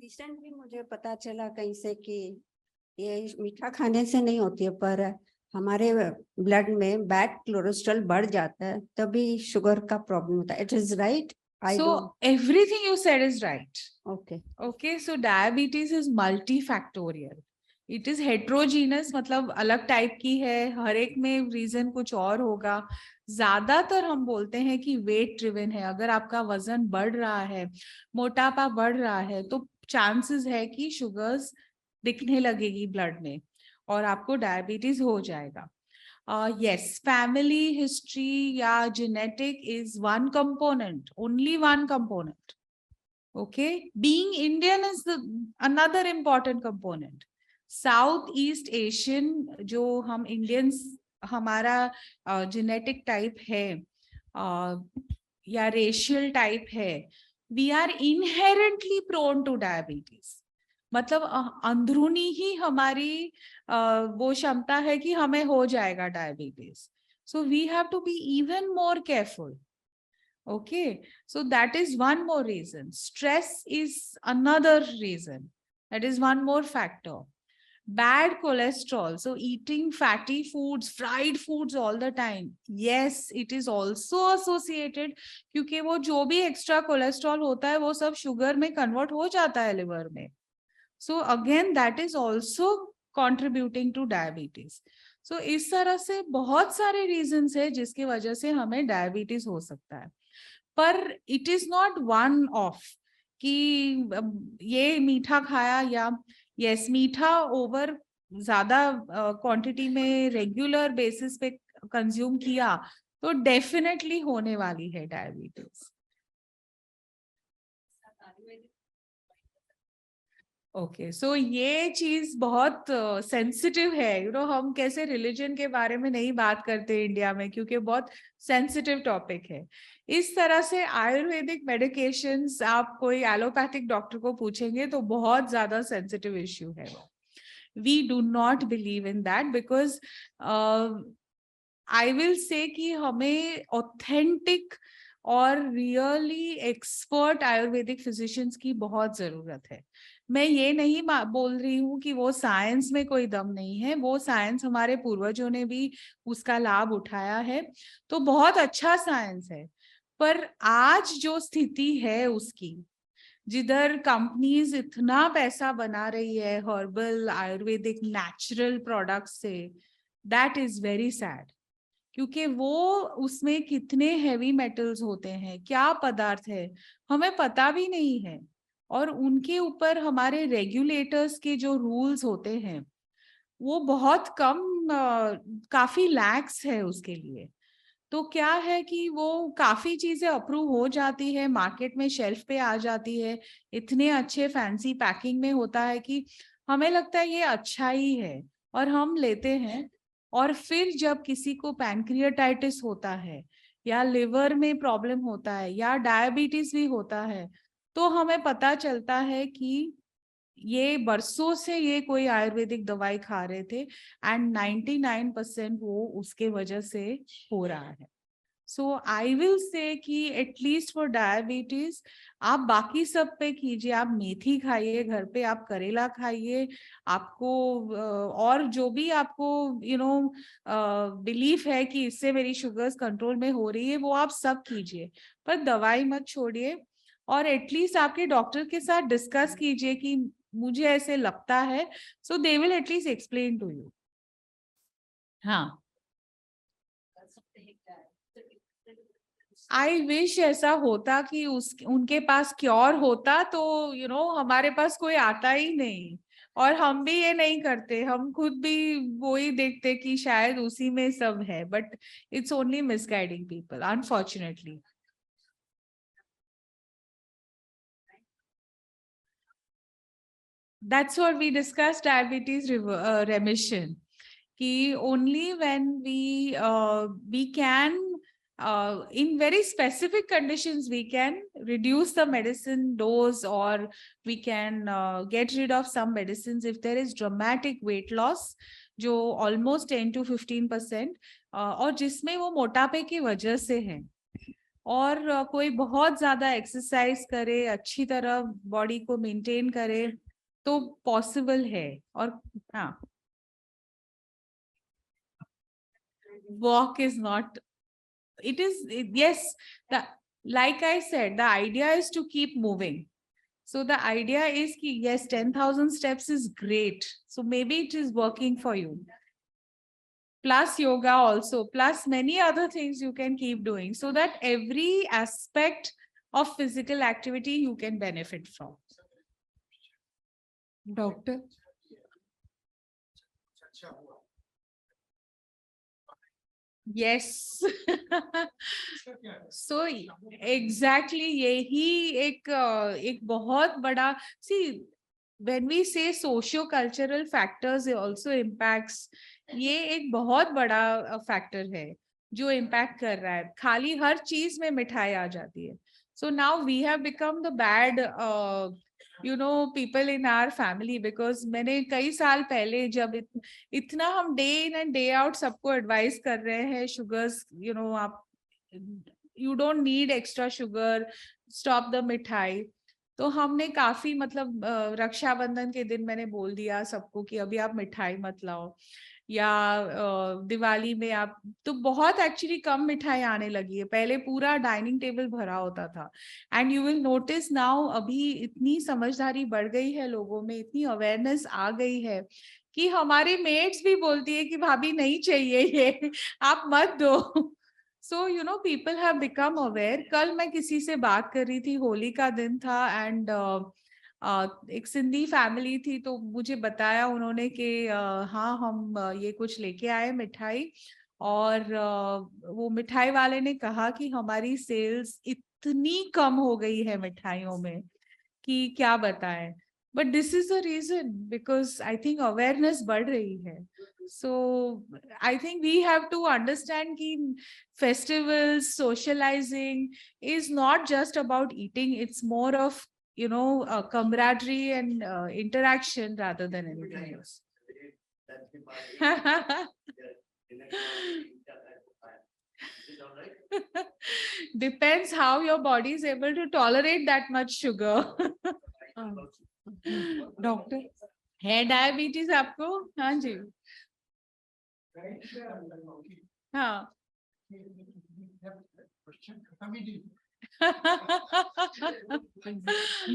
रिसेंटली मुझे पता चला कहीं से कि ये मीठा खाने से नहीं होती है, पर हमारे ब्लड में बैड कोलेस्ट्रॉल बढ़ जाता है तभी शुगर का प्रॉब्लम होता है। It is right? So everything you said is right. Okay. Okay, so diabetes is multifactorial. It is heterogeneous, मतलब अलग टाइप की है, हर एक में रीजन कुछ और होगा। ज्यादातर हम बोलते हैं कि वेट ड्रिवन है, अगर आपका वजन बढ़ रहा है, मोटापा बढ़ रहा है, तो चांसेस है कि शुगर्स दिखने लगेगी ब्लड में और आपको डायबिटीज हो जाएगा। Yes, family history, yeah, genetic is one component, only one component. Okay, being Indian is another important component. Southeast Asian, जो हम Indians हमारा genetic type है या racial type है, we are inherently prone to diabetes. मतलब अंदरूनी ही हमारी वो क्षमता है कि हमें हो जाएगा diabetes. So we have to be even more careful. Okay, so that is one more reason. Stress is another reason. That is one more factor. Bad cholesterol, so eating fatty foods, fried foods all the time, yes, it is also associated, क्योंकि वो जो भी extra cholesterol होता है वो सब sugar में convert हो जाता है liver में. So again, that is also contributing to diabetes. So इस तरह से बहुत सारे reasons है जिसकी वजह से हमें diabetes हो सकता है, पर it is not one off कि ये मीठा खाया या yes मीठा ओवर ज्यादा क्वांटिटी में रेगुलर बेसिस पे कंज्यूम किया तो डेफिनेटली होने वाली है डायबिटीज। ओके, सो ये चीज बहुत सेंसिटिव है, हम कैसे रिलीजन के बारे में नहीं बात करते इंडिया में, क्योंकि बहुत सेंसिटिव टॉपिक है। इस तरह से आयुर्वेदिक मेडिकेशंस आप कोई एलोपैथिक डॉक्टर को पूछेंगे तो बहुत ज्यादा सेंसिटिव इश्यू है वो। We do not believe in that, because I will say कि हमें ऑथेंटिक और रियली एक्सपर्ट आयुर्वेदिक फिजिशियंस की बहुत जरूरत है। मैं ये नहीं बोल रही हूँ कि वो साइंस में कोई दम नहीं है, वो साइंस हमारे पूर्वजों ने भी उसका लाभ उठाया है, तो बहुत अच्छा साइंस है। पर आज जो स्थिति है उसकी, जिधर कंपनीज इतना पैसा बना रही है हर्बल आयुर्वेदिक नेचुरल प्रोडक्ट्स से, दैट इज वेरी सैड। क्योंकि वो उसमें कितने हेवी मेटल्स होते हैं, क्या पदार्थ है, हमें पता भी नहीं है। और उनके ऊपर हमारे रेगुलेटर्स के जो रूल्स होते हैं वो बहुत कम, काफी लैक्स है उसके लिए। तो क्या है कि वो काफी चीजें अप्रूव हो जाती है, मार्केट में शेल्फ पे आ जाती है, इतने अच्छे फैंसी पैकिंग में होता है कि हमें लगता है ये अच्छा ही है और हम लेते हैं। और फिर जब किसी को पैनक्रियाटाइटिस होता है या लिवर में प्रॉब्लम होता है या डायबिटीज भी होता है, तो हमें पता चलता है कि ये बरसों से ये कोई आयुर्वेदिक दवाई खा रहे थे एंड 99% वो उसके वजह से हो रहा है। सो आई विल से कि एटलीस्ट फॉर डायबिटीज आप बाकी सब पे कीजिए, आप मेथी खाइए घर पे, आप करेला खाइए, आपको और जो भी आपको बिलीफ है कि इससे मेरी शुगर्स कंट्रोल में हो रही है, वो आप सब कीजिए, पर दवाई मत छोड़िए। और एटलीस्ट आपके डॉक्टर के साथ डिस्कस कीजिए कि मुझे ऐसे लगता है, so they will at least explain to you. हाँ, आई विश ऐसा होता कि उनके पास क्योर होता, तो हमारे पास कोई आता ही नहीं। और हम भी ये नहीं करते, हम खुद भी वो ही देखते कि शायद उसी में सब है, but it's only misguiding people unfortunately. That's what we discussed, diabetes remission. Ki only when we can, in very specific conditions, we can reduce the medicine dose, or we can get rid of some medicines if there is dramatic weight loss, जो almost 10 to 15%, और जिसमें वो मोटापे की वजह से है, और कोई बहुत ज्यादा एक्सरसाइज करे, अच्छी तरह बॉडी को मेंटेन करे, तो पॉसिबल है। और हाँ, walk is not, it is yes, the like I said, the idea is to keep moving. So the idea is ki yes, 10,000 steps is great, so maybe it is working for you, plus yoga also, plus many other things you can keep doing, so that every aspect of physical activity you can benefit from. Doctor? अच्छा हुआ Yes. इसका क्या है? So exactly यही एक बहुत बड़ा, see, when we say socio-cultural factors also impacts, ये एक बहुत बड़ा फैक्टर है जो इम्पैक्ट कर रहा है। खाली हर चीज में मिठाई आ जाती है। So now we have become the bad people in our family, because मैंने कई साल पहले जब इतना हम day in and day out सबको एडवाइस कर रहे हैं, शुगर्स आप you don't need extra sugar, stop the मिठाई, तो हमने काफी मतलब रक्षाबंधन के दिन मैंने बोल दिया सबको कि अभी आप मिठाई मत लाओ, या दिवाली में आप, तो बहुत एक्चुअली कम मिठाई आने लगी है, पहले पूरा डाइनिंग टेबल भरा होता था। And you will notice now, अभी इतनी समझदारी बढ़ गई है लोगों में, इतनी अवेयरनेस आ गई है कि हमारी मेट्स भी बोलती है कि भाभी नहीं चाहिए ये, आप मत दो। So people have become aware. कल मैं किसी से बात कर रही थी, होली का दिन था, एंड एक सिंधी फैमिली थी, तो मुझे बताया उन्होंने कि हाँ हम ये कुछ लेके आए मिठाई, और वो मिठाई वाले ने कहा कि हमारी सेल्स इतनी कम हो गई है मिठाइयों में कि क्या बताएं, but this is the reason because I think awareness बढ़ रही है. So I think we have to understand कि festivals, socializing is not just about eating. It's more of, you know, camaraderie and interaction rather than anything else. Depends how your body is able to tolerate that much sugar. Doctor है diabetes आपको? हाँ जी. हाँ. Question खत्म ही नहीं.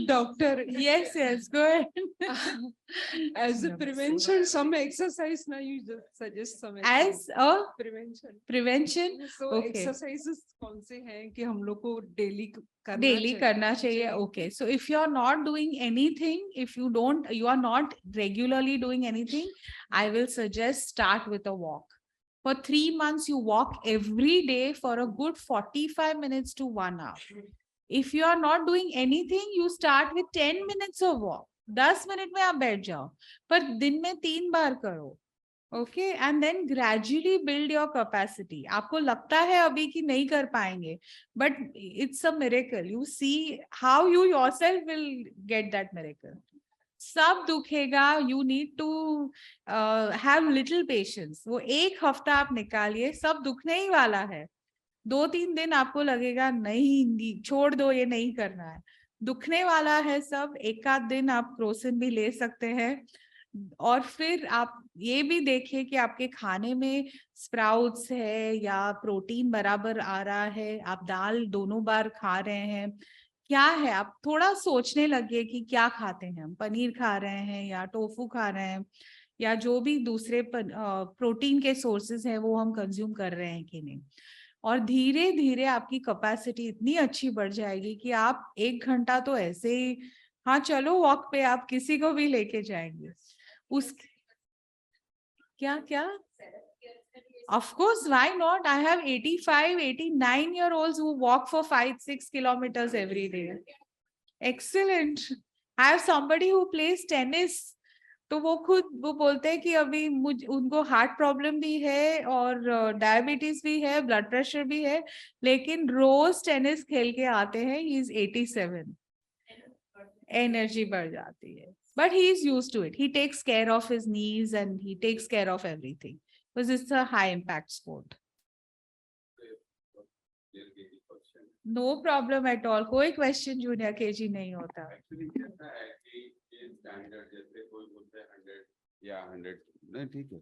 Doctor Yes, yes, go ahead. as a prevention some exercise now you just suggest some As a prevention prevention, so okay. exercises कौन से हैं कि हम लोग को डेली करना Daily चाहिए? करना चाहिए. Okay, so if you are not doing anything, if you are not regularly doing anything, I will suggest start with a walk. For 3 months, you walk every day for a good 45 minutes to 1 hour. If you are not doing anything, you start with 10 minutes of walk. 10 minute में आप बैठ जाओ, पर दिन में 3 बार करो. Okay, and then gradually build your capacity. आपको लगता है अभी कि नहीं कर पाएंगे, but it's a miracle. You see how you yourself will get that miracle. सब दुखेगा, you need to have little patience. वो 1 हफ्ता आप निकालिए, सब दुखने ही वाला है. 2-3 दिन आपको लगेगा नहीं, छोड़ दो, ये नहीं करना है. दुखने वाला है सब. 1 आध दिन आप क्रोसिन भी ले सकते हैं. और फिर आप ये भी देखिए कि आपके खाने में स्प्राउट्स है या प्रोटीन बराबर आ रहा है, आप दाल दोनों बार खा रहे हैं, क्या है. आप थोड़ा सोचने लगे कि क्या खाते हैं हम. पनीर खा रहे हैं या टोफू खा रहे हैं या जो भी दूसरे प्रोटीन के सोर्सेज हैं वो हम कंज्यूम कर रहे हैं कि नहीं. और धीरे धीरे आपकी कैपेसिटी इतनी अच्छी बढ़ जाएगी कि आप 1 घंटा तो ऐसे ही, हाँ चलो वॉक पे आप किसी को भी लेके जाएंगे. उस क्या क्या of course, why not? I have 85, 89-year-olds who walk for 5-6 kilometers every day. Excellent. I have somebody who plays tennis. तो वो बोलते हैं कि अभी उनको हार्ट प्रॉब्लम भी है और डायबिटीज भी है, ब्लड प्रेशर भी है, लेकिन रोज टेनिस खेल के आते हैं. He is 87. एनर्जी बढ़ जाती है. But he is used to it. He takes care of his knees and he takes care of everything because it's a high impact sport. No problem at all. कोई question junior KG नहीं होता. Actually कैसा है कि ये standard जैसे कोई बोलते हैं 100 या 100 नहीं ठीक है.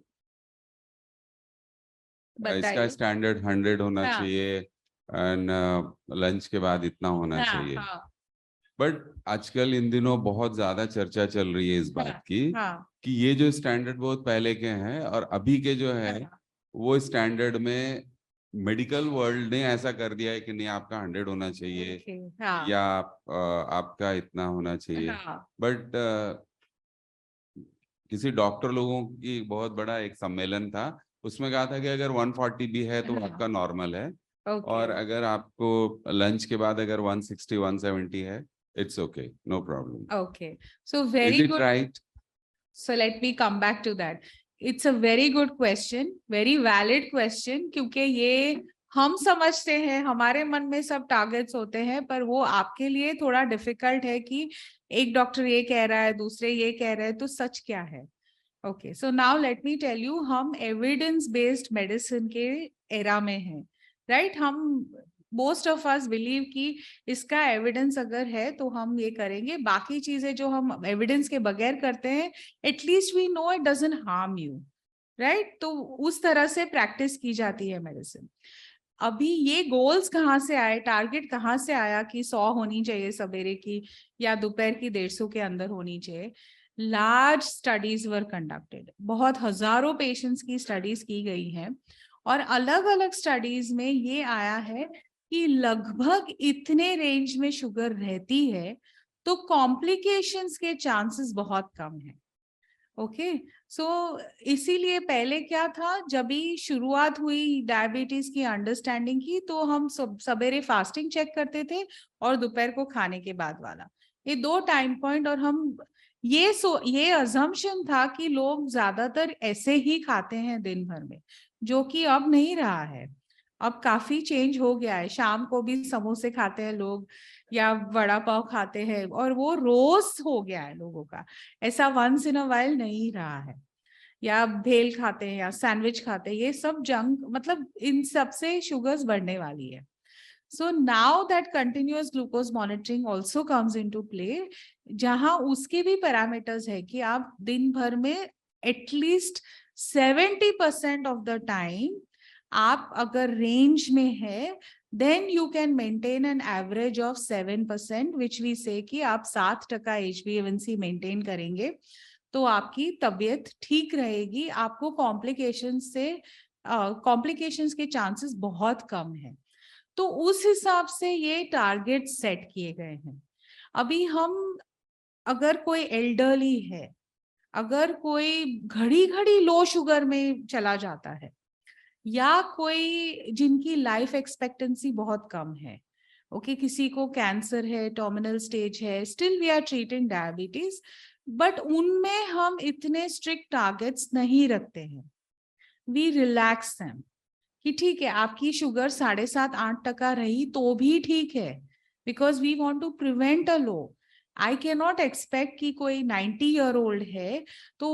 इसका स्टैंडर्ड 100 होना हाँ. चाहिए एंड लंच के बाद इतना होना हाँ, चाहिए. हाँ, बट आजकल इन दिनों बहुत ज्यादा चर्चा चल रही है इस बात की हाँ, कि ये जो स्टैंडर्ड बहुत पहले के हैं और अभी के जो है वो स्टैंडर्ड में मेडिकल वर्ल्ड ने ऐसा कर दिया है कि नहीं आपका 100 होना चाहिए okay, हाँ, या आपका इतना होना चाहिए. हाँ, बट किसी डॉक्टर लोगों की बहुत बड़ा एक सम्मेलन था, उसमें कहा था कि अगर 140 भी है तो हाँ. आपका नॉर्मल है. okay. और अगर आपको लंच के बाद अगर 160 170 है, it's okay, no problem. Okay, so very Is it good. right? So let me come back to that. It's a very good question, very valid question, क्योंकि ये हम समझते हैं, हमारे मन में सब टारगेट्स होते हैं, पर वो आपके लिए थोड़ा डिफिकल्ट है कि एक डॉक्टर ये कह रहा है, दूसरे ये कह रहे हैं, तो सच क्या है. Okay, so now let me tell you, हम एविडेंस बेस्ड मेडिसिन के एरा में हैं, राइट. हम मोस्ट ऑफ अस बिलीव कि इसका एविडेंस अगर है तो हम ये करेंगे. बाकी चीजें जो हम एविडेंस के बगैर करते हैं, at least we know it doesn't harm you, right. तो उस तरह से प्रैक्टिस की जाती है मेडिसिन. अभी ये गोल्स कहाँ से आए, टारगेट कहाँ से आया कि 100 होनी चाहिए सवेरे की या दोपहर की 150 के अंदर होनी चाहिए. लार्ज स्टडीज वर कंडक्टेड. बहुत हजारों पेशेंट्स की स्टडीज की गई हैं और अलग अलग स्टडीज में ये आया है कि लगभग इतने रेंज में शुगर रहती है तो कॉम्प्लिकेशंस के चांसेस बहुत कम है. ओके, सो इसीलिए पहले क्या था, जब भी शुरुआत हुई डायबिटीज की अंडरस्टैंडिंग की, तो हम सवेरे फास्टिंग चेक करते थे और दोपहर को खाने के बाद वाला. ये 2 टाइम पॉइंट, और हम ये अजम्पशन था कि लोग ज्यादातर ऐसे ही खाते हैं दिन भर में, जो कि अब नहीं रहा है। अब काफी चेंज हो गया है, शाम को भी समोसे खाते हैं लोग या वड़ा पाव खाते हैं, और वो रोज हो गया है लोगों का, ऐसा वंस इन अ वाइल नहीं रहा है। या भेल खाते हैं या सैंडविच खाते हैं, ये सब जंक, मतलब इन सब से शुगर्स बढ़ने वाली है। So now that continuous glucose monitoring also comes into play, जहां उसके भी पैरामीटर्स है कि आप दिन भर में एटलीस्ट 70% ऑफ द टाइम आप अगर रेंज में है, then you can maintain an average of 7%, which we say कि आप 7% HbA1c मेंटेन करेंगे तो आपकी तबीयत ठीक रहेगी, आपको कॉम्प्लिकेशंस के चांसेस बहुत कम है। तो उस हिसाब से ये टारगेट सेट किए गए हैं। अभी हम, अगर कोई एल्डरली है, अगर कोई घड़ी घड़ी लो शुगर में चला जाता है, या कोई जिनकी लाइफ एक्सपेक्टेंसी बहुत कम है, ओके, किसी को कैंसर है, टर्मिनल स्टेज है, still we are treating diabetes, but उनमें हम इतने स्ट्रिक्ट टारगेट्स नहीं रखते हैं। वी रिलैक्स देम कि ठीक है, आपकी शुगर 7.5-8% रही तो भी ठीक है, because we want to prevent a low. I can not expect कि कोई 90-year-old है तो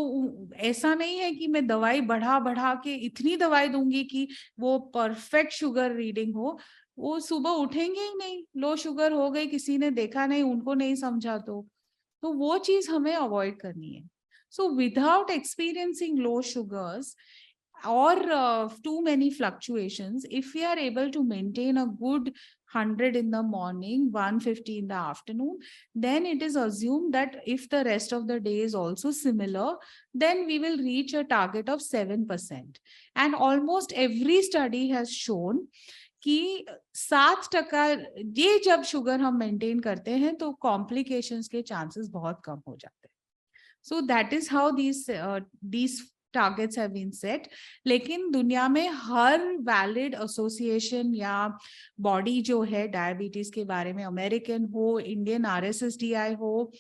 ऐसा नहीं है कि मैं दवाई बढ़ा बढ़ा के इतनी दवाई दूंगी कि वो परफेक्ट शुगर रीडिंग हो। वो सुबह उठेंगे ही नहीं, लो शुगर हो गई, किसी ने देखा नहीं, उनको नहीं समझा, तो वो चीज हमें अवॉइड करनी है। So without experiencing low sugars or too many fluctuations, if we are able to maintain a good 100 in the morning, 150 in the afternoon, then it is assumed that if the rest of the day is also similar, then we will reach a target of 7%. And almost every study has shown कि 7% ये जब sugar हम maintain करते हैं तो complications के chances बहुत कम हो जाते हैं। So that is how these targets have been set. लेकिन दुनिया में हर वैलिड एसोसिएशन या बॉडी जो है डायबिटीज के बारे में, अमेरिकन हो, इंडियन RSSDI हो,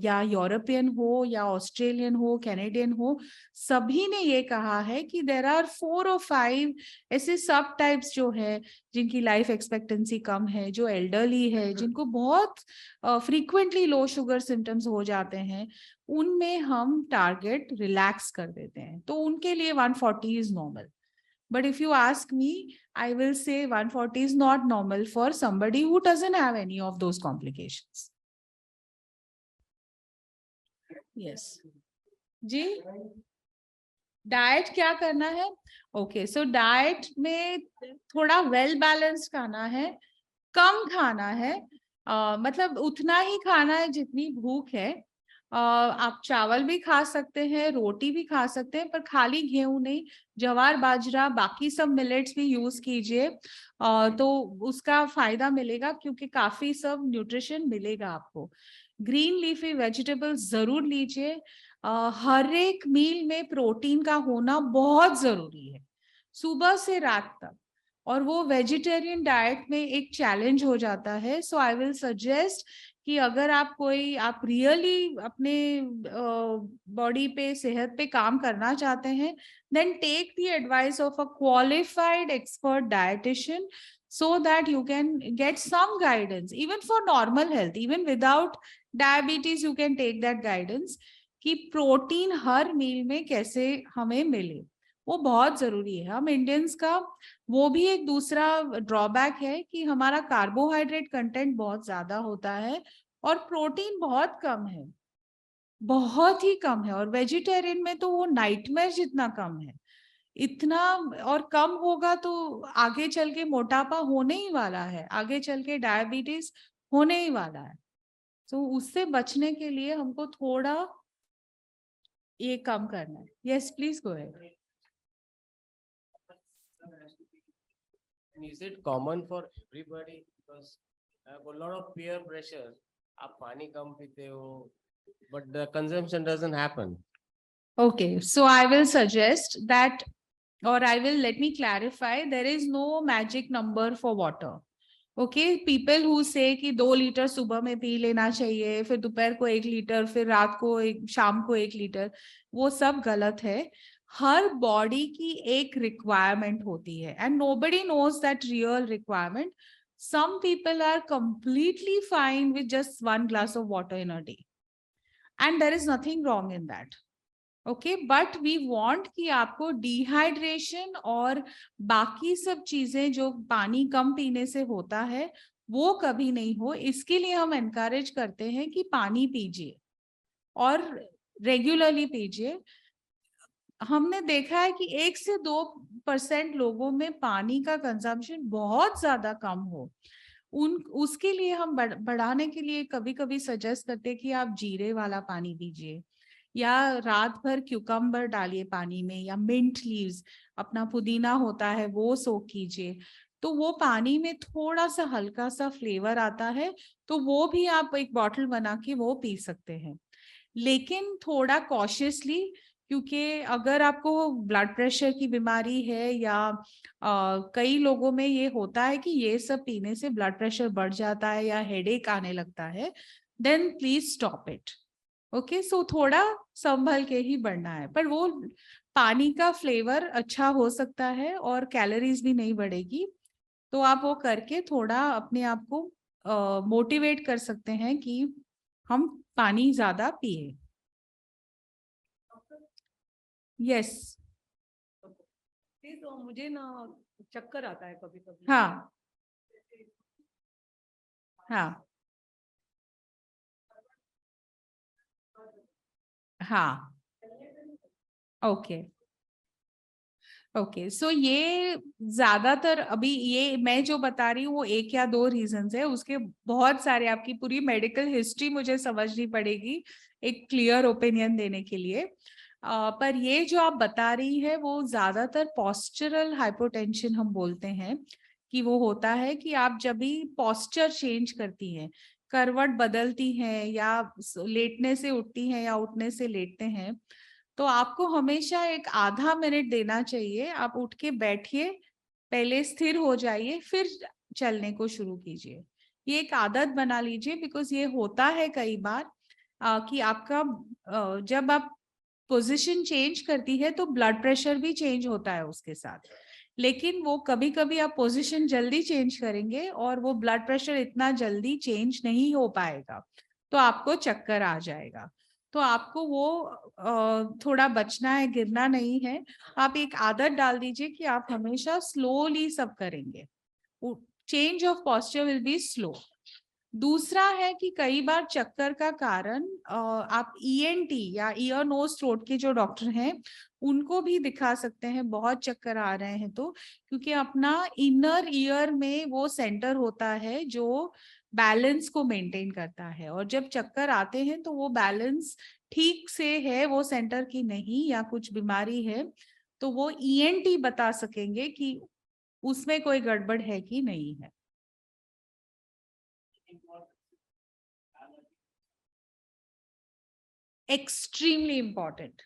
या यूरोपियन हो, या ऑस्ट्रेलियन हो, कैनेडियन हो, सभी ने ये कहा है कि देयर आर 4 or 5 ऐसे सब टाइप्स जो है जिनकी लाइफ एक्सपेक्टेंसी कम है, जो एल्डरली है, जिनको बहुत फ्रीक्वेंटली लो शुगर सिम्टम्स हो जाते हैं, उनमें हम टारगेट रिलैक्स कर देते हैं। तो उनके लिए 140 is normal, but if you ask me, I will say 140 is not normal for somebody who doesn't have any of those complications. Yes. जी, डाइट क्या करना है? ओके, सो डाइट में थोड़ा वेल बैलेंस्ड खाना है, कम खाना है, मतलब उतना ही खाना है जितनी भूख है। आप चावल भी खा सकते हैं, रोटी भी खा सकते हैं, पर खाली गेहूं नहीं, ज्वार, बाजरा, बाकी सब मिलेट्स भी यूज कीजिए, तो उसका फायदा मिलेगा, क्योंकि काफी सब न्यूट्रिशन मिलेगा आपको। ग्रीन लीफी वेजिटेबल्स जरूर लीजिए। हर एक मील में प्रोटीन का होना बहुत जरूरी है, सुबह से रात तक, और वो वेजिटेरियन डाइट में एक चैलेंज हो जाता है। सो आई विल सजेस्ट कि अगर आप रियली अपने बॉडी पे, सेहत पे काम करना चाहते हैं, then take the advice of a qualified expert dietitian, so that you can get some guidance even for normal health, even without diabetes you can take that guidance कि प्रोटीन हर मील में कैसे हमें मिले, वो बहुत जरूरी है। हम इंडियंस का वो भी एक दूसरा ड्रॉबैक है कि हमारा कार्बोहाइड्रेट कंटेंट बहुत ज्यादा होता है और प्रोटीन बहुत कम है, बहुत ही कम है, और वेजिटेरियन में तो वो नाइटमेयर जितना कम है। इतना और कम होगा तो आगे चल के मोटापा होने ही वाला है, आगे चल के डायबिटीज होने ही वाला है। तो उससे बचने के लिए हमको थोड़ा ये कम करना है। Yes, please go ahead. Is it common for everybody? Because I have a lot of peer pressure. आप पानी कम पीते हो, but the consumption doesn't happen. Okay, so I will suggest that, or I will let me clarify, there is no magic number for water. Okay, people who से कि 2 litre सुबह में P लेना चाहिए, फिर दोपहर को 1 लीटर, फिर रात को शाम को 1 लीटर, वो सब गलत है। हर बॉडी की एक रिक्वायरमेंट होती है and nobody knows that real requirement. Some people are completely fine with just 1 glass of water in a day, and there is nothing wrong in that. Okay, but we want कि आपको dehydration और बाकी सब चीजें जो पानी कम पीने से होता है वो कभी नहीं हो. इसके लिए हम एनकरेज करते हैं कि पानी पीजिए और रेगुलरली पीजिए. हमने देखा है कि 1 से 2% लोगों में पानी का कंजम्पशन बहुत ज्यादा कम हो. उसके लिए हम बढ़ाने के लिए कभी कभी सजेस्ट करते हैं कि आप जीरे वाला पानी पीजिए, या रात भर क्यूकम्बर डालिए पानी में, या मिंट लीव्स, अपना पुदीना होता है वो सोक कीजिए. तो वो पानी में थोड़ा सा हल्का सा फ्लेवर आता है, तो वो भी आप एक बॉटल बना के वो पी सकते हैं, लेकिन थोड़ा कॉशियसली. क्योंकि अगर आपको ब्लड प्रेशर की बीमारी है या कई लोगों में ये होता है कि ये सब पीने से ब्लड प्रेशर बढ़ जाता है या हेडेक आने लगता है, then please stop it. Okay, so थोड़ा संभल के ही बढ़ना है, पर वो पानी का फ्लेवर अच्छा हो सकता है और कैलोरीज भी नहीं बढ़ेगी. तो आप वो करके थोड़ा अपने आप को मोटिवेट कर सकते हैं कि हम पानी ज्यादा पिए. यस. तो मुझे ना चक्कर आता है कभी कभी. हाँ हाँ हाँ. ओके ओके, सो ये ज्यादातर अभी ये मैं जो बता रही हूँ वो 1 या 2 रीजंस है. उसके बहुत सारे, आपकी पूरी मेडिकल हिस्ट्री मुझे समझनी पड़ेगी एक क्लियर ओपिनियन देने के लिए. पर ये जो आप बता रही है वो ज्यादातर पोस्चरल हाइपोटेंशन हम बोलते हैं कि वो होता है कि आप जब भी पोस्चर चेंज करती हैं, करवट बदलती हैं, या लेटने से उठती हैं या उठने से लेटते हैं, तो आपको हमेशा एक आधा मिनट देना चाहिए. आप उठ के बैठिए, पहले स्थिर हो जाइए, फिर चलने को शुरू कीजिए. ये एक आदत बना लीजिए, बिकॉज ये होता है कई बार कि आपका जब आप पोजीशन चेंज करती है तो ब्लड प्रेशर भी चेंज होता है उसके साथ. लेकिन वो कभी कभी आप पोजीशन जल्दी चेंज करेंगे और वो ब्लड प्रेशर इतना जल्दी चेंज नहीं हो पाएगा, तो आपको चक्कर आ जाएगा. तो आपको वो थोड़ा बचना है, गिरना नहीं है. आप एक आदत डाल दीजिए कि आप हमेशा स्लोली सब करेंगे. Change of posture will be slow. दूसरा है कि कई बार चक्कर का कारण आप ईएनटी या ईयर नोज थ्रोट के जो डॉक्टर हैं उनको भी दिखा सकते हैं बहुत चक्कर आ रहे हैं तो. क्योंकि अपना इनर ईयर में वो सेंटर होता है जो बैलेंस को मेंटेन करता है, और जब चक्कर आते हैं तो वो बैलेंस ठीक से है वो सेंटर की नहीं, या कुछ बीमारी है, तो वो ईएनटी बता सकेंगे कि उसमें कोई गड़बड़ है कि नहीं है. Extremely important.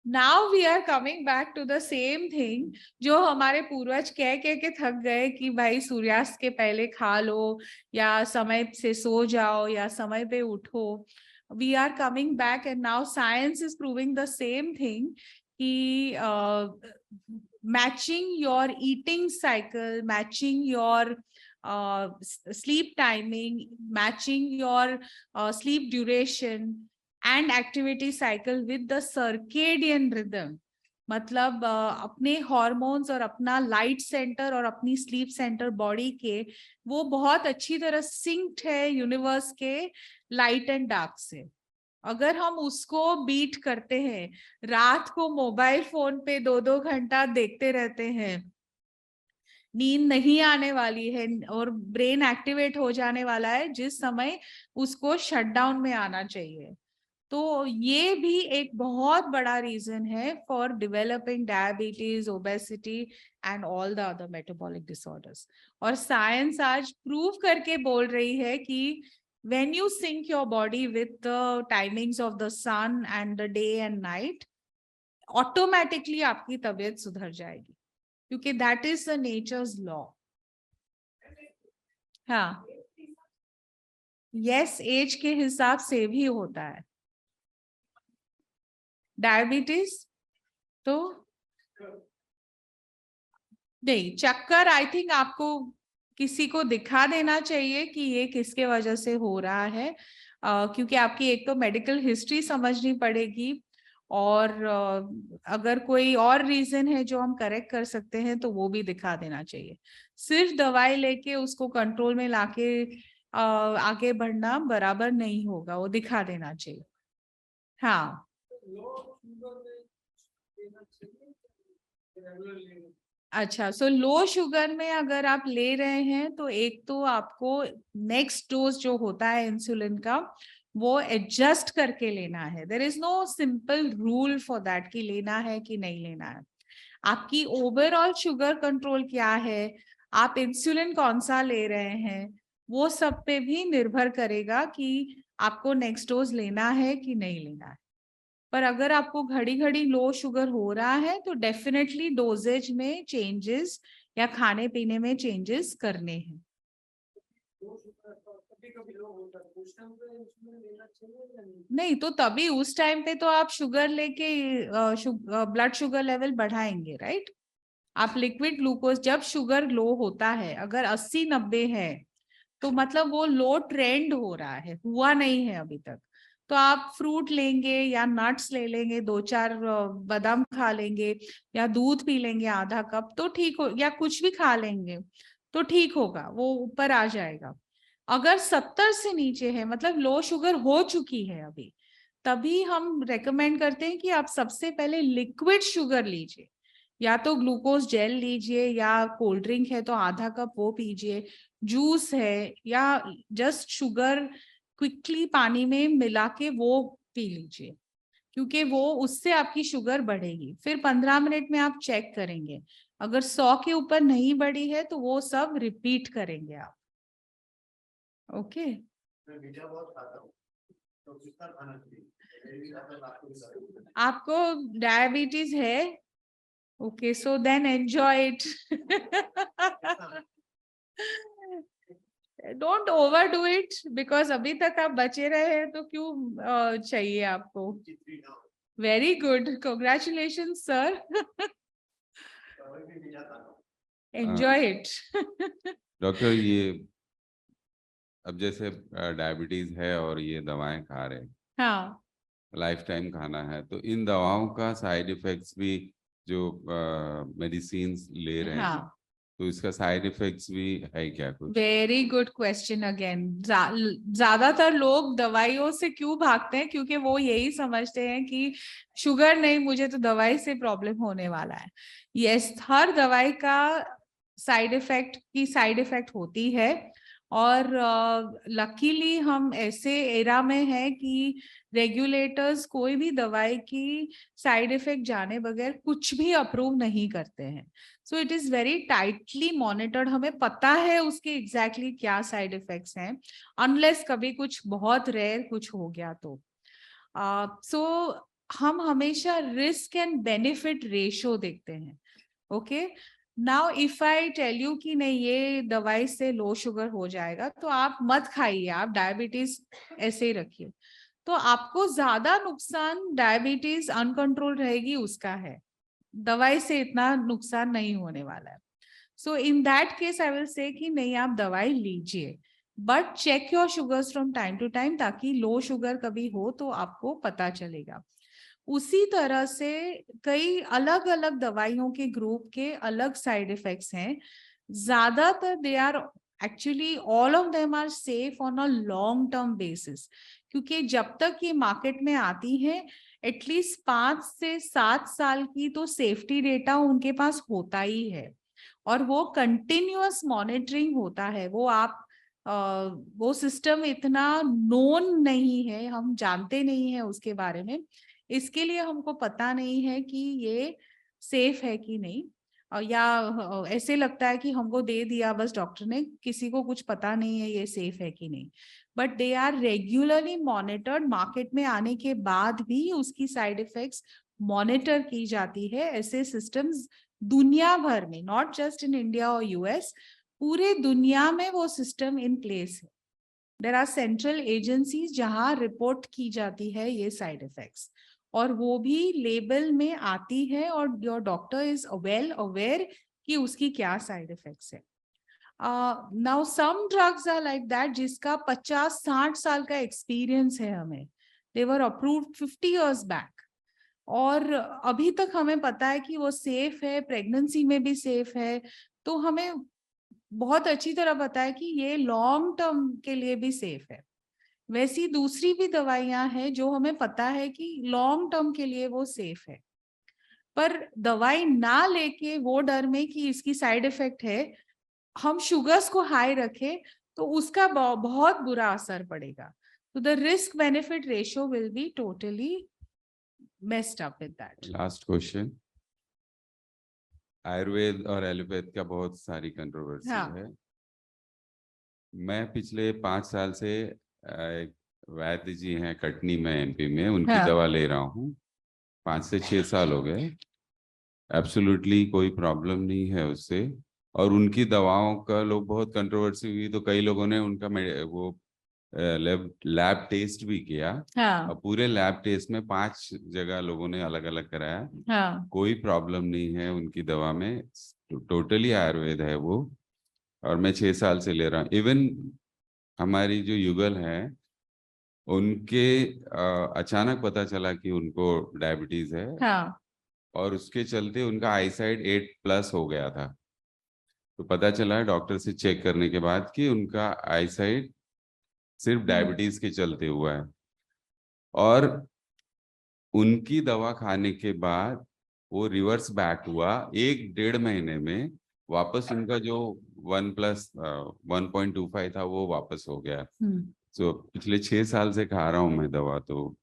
Now we are coming back to the same thing जो हमारे पूर्वज कह के थक गए कि भाई सूर्यास्त के पहले खा लो, या समय से सो जाओ, या समय पे उठो. We are coming back and now science is proving the same thing कि matching your eating cycle, matching your sleep timing, matching your sleep duration and activity cycle with the circadian rhythm. मतलब अपने hormones और अपना light centre और अपनी sleep centre body के वो बहुत अच्छी तरह सिंक्ड है यूनिवर्स के लाइट एंड डार्क से. अगर हम उसको बीट करते हैं, रात को मोबाइल फोन पे 2-2 घंटा देखते रहते हैं, नींद नहीं आने वाली है और ब्रेन एक्टिवेट हो जाने वाला है जिस समय उसको शटडाउन में आना चाहिए. तो ये भी एक बहुत बड़ा रीजन है for developing diabetes, obesity and all the other metabolic disorders. और साइंस आज प्रूव करके बोल रही है कि when you sync your body with the timings of the sun and the day and night, automatically आपकी तबीयत सुधर जाएगी, क्योंकि that is the nature's law. हाँ, यस, एज के हिसाब से भी होता है डायबिटीज। तो नहीं, चक्कर आई थिंक आपको किसी को दिखा देना चाहिए कि ये किसके वजह से हो रहा है, क्योंकि आपकी एक तो मेडिकल हिस्ट्री समझनी पड़ेगी, और अगर कोई और रीजन है जो हम करेक्ट कर सकते हैं तो वो भी दिखा देना चाहिए। सिर्फ दवाई लेके उसको कंट्रोल में लाके आगे बढ़ना बराबर नहीं होगा, वो दिखा देना चाहिए। हाँ, अच्छा, सो लो शुगर में अगर आप ले रहे हैं तो एक तो आपको नेक्स्ट डोज जो होता है इंसुलिन का वो एडजस्ट करके लेना है। There is no simple rule for that कि लेना है कि नहीं लेना है। आपकी ओवरऑल शुगर कंट्रोल क्या है, आप इंसुलिन कौन सा ले रहे हैं, वो सब पे भी निर्भर करेगा कि आपको नेक्स्ट डोज लेना है कि नहीं लेना है। पर अगर आपको घड़ी घड़ी लो शुगर हो रहा है तो डेफिनेटली डोजेज में चेंजेस या खाने पीने में चेंजेस करने हैं। नहीं तो तभी उस टाइम पे तो आप शुगर लेके ब्लड शुगर लेवल बढ़ाएंगे, राइट। आप लिक्विड ग्लूकोज, जब शुगर लो होता है अगर 80-90 है तो मतलब वो लो ट्रेंड हो रहा है, हुआ नहीं है अभी तक। तो आप फ्रूट लेंगे या नट्स ले लेंगे, 2-4 बादाम खा लेंगे या दूध पी लेंगे आधा कप तो ठीक हो, या कुछ भी खा लेंगे तो ठीक होगा, वो ऊपर आ जाएगा। अगर 70 से नीचे है मतलब लो शुगर हो चुकी है अभी, तभी हम रेकमेंड करते हैं कि आप सबसे पहले लिक्विड शुगर लीजिए, या तो ग्लूकोज जेल लीजिए या कोल्ड ड्रिंक है तो आधा कप वो पीजिए, जूस है या जस्ट शुगर क्विकली पानी में मिला के वो पी लीजिए, क्योंकि वो उससे आपकी शुगर बढ़ेगी। फिर 15 मिनट में आप चेक करेंगे, अगर 100 के ऊपर नहीं बढ़ी है तो वो सब रिपीट करेंगे आप। ओके मैं मीठा बहुत खाता हूँ, तो कितना खाना चाहिए? आपको डायबिटीज है? Okay, so then enjoy it. Don't overdo it, because अभी तक आप बचे रहे हैं तो क्यों चाहिए आपको। Very good, congratulation sir. Enjoy it. Doctor, ये अब जैसे डायबिटीज है और ये दवाएं खा रहे हैं, हाँ, लाइफ टाइम खाना है, तो इन दवाओं का साइड इफेक्ट्स भी जो मेडिसिन ले रहे हैं, हाँ, तो इसका साइड इफेक्ट्स भी है क्या कुछ? Very good question again. ज्यादातर लोग दवाइयों से क्यों भागते हैं, क्योंकि वो यही समझते हैं कि शुगर नहीं, मुझे तो दवाई से प्रॉब्लम होने वाला है। यस, हर दवाई का साइड इफेक्ट होती है, और लकीली हम ऐसे एरा में है कि रेगुलेटर्स कोई भी दवाई की साइड इफेक्ट जाने बगैर कुछ भी अप्रूव नहीं करते हैं। सो it is very tightly monitored, हमें पता है उसके एग्जैक्टली क्या साइड इफेक्ट्स हैं, अनलेस कभी कुछ बहुत रेयर कुछ हो गया तो। सो हम हमेशा रिस्क एंड बेनिफिट रेशियो देखते हैं। Okay, now if I tell you कि नहीं ये दवाई से लो शुगर हो जाएगा तो आप मत खाइए, आप डायबिटीज ऐसे ही रखिए, तो आपको ज्यादा नुकसान डायबिटीज अनकंट्रोल रहेगी उसका है, दवाई से इतना नुकसान नहीं होने वाला है। So in that case I will say कि नहीं, आप दवाई लीजिए, but check your sugars from time to time, ताकि लो शुगर कभी हो तो आपको पता चलेगा। उसी तरह से कई अलग अलग दवाइयों के ग्रुप के अलग साइड इफेक्ट्स हैं। ज्यादातर they are actually all of them are safe on a long term basis, क्योंकि जब तक ये मार्केट में आती है एटलीस्ट 5 से 7 साल की तो सेफ्टी डेटा उनके पास होता ही है, और वो कंटिन्यूअस मॉनिटरिंग होता है। वो आप वो सिस्टम इतना नोन नहीं है, हम जानते नहीं है उसके बारे में, इसके लिए हमको पता नहीं है कि ये सेफ है कि नहीं, या ऐसे लगता है कि हमको दे दिया बस डॉक्टर ने, किसी को कुछ पता नहीं है ये सेफ है कि नहीं। But they are regularly monitored, market में आने के बाद भी उसकी साइड इफेक्ट्स मॉनिटर की जाती है। ऐसे सिस्टम्स दुनिया भर में, नॉट जस्ट इन इंडिया और यूएस, पूरे दुनिया में वो सिस्टम इन प्लेस है. देयर आर सेंट्रल एजेंसीज जहां रिपोर्ट की जाती है ये साइड इफेक्ट्स, और वो भी लेबल में आती है और your doctor is well aware कि उसकी क्या साइड इफेक्ट्स है. Now some drugs are like that जिसका 50-60 साल का एक्सपीरियंस है हमें. They were approved 50 years back, और अभी तक हमें पता है कि वो सेफ है, प्रेगनेंसी में भी सेफ है. तो हमें बहुत अच्छी तरह पता है कि ये लॉन्ग टर्म के लिए भी सेफ है. वैसी दूसरी भी दवाइयां हैं जो हमें पता है कि लॉन्ग टर्म के लिए वो सेफ है, पर दवाई ना लेके वो डर में कि इसकी साइड इफेक्ट है हम शुगर्स को हाई रखें तो उसका बहुत बुरा असर पड़ेगा. तो the risk benefit ratio will be totally messed up with that. Last question. Ayurveda और एलोपैथ का बहुत सारी कंट्रोवर्सी हाँ. है. मैं पिछले 5 साल से एक वैद्य जी हैं कटनी में एमपी में, उनकी हाँ. दवा ले रहा हूँ. 5 से 6 साल हो गए. एब्सोल्युटली कोई प्रॉब्लम नहीं है उससे. और उनकी दवाओं का लोग बहुत कंट्रोवर्सी हुई तो कई लोगों ने उनका वो लैब टेस्ट भी किया. हाँ. और पूरे लैब टेस्ट में 5 जगह लोगों ने अलग अलग कराया. हाँ. कोई प्रॉब्लम नहीं है उनकी दवा में. टोटली आयुर्वेद है वो. और मैं 6 साल से ले रहा हूँ. इवन हमारी जो युगल है उनके अचानक पता चला कि उनको डायबिटीज है. हाँ. और उसके चलते उनका आईसाइट 8+ हो गया था. तो पता चला डॉक्टर से चेक करने के बाद कि उनका आईसाइट सिर्फ डायबिटीज के चलते हुआ है. और उनकी दवा खाने के बाद वो रिवर्स बैक हुआ. 1-1.5 महीने में वापस उनका जो 1+1.25 था वो वापस हो गया. तो पिछले 6 साल से खा रहा हूँ मैं दवा. तो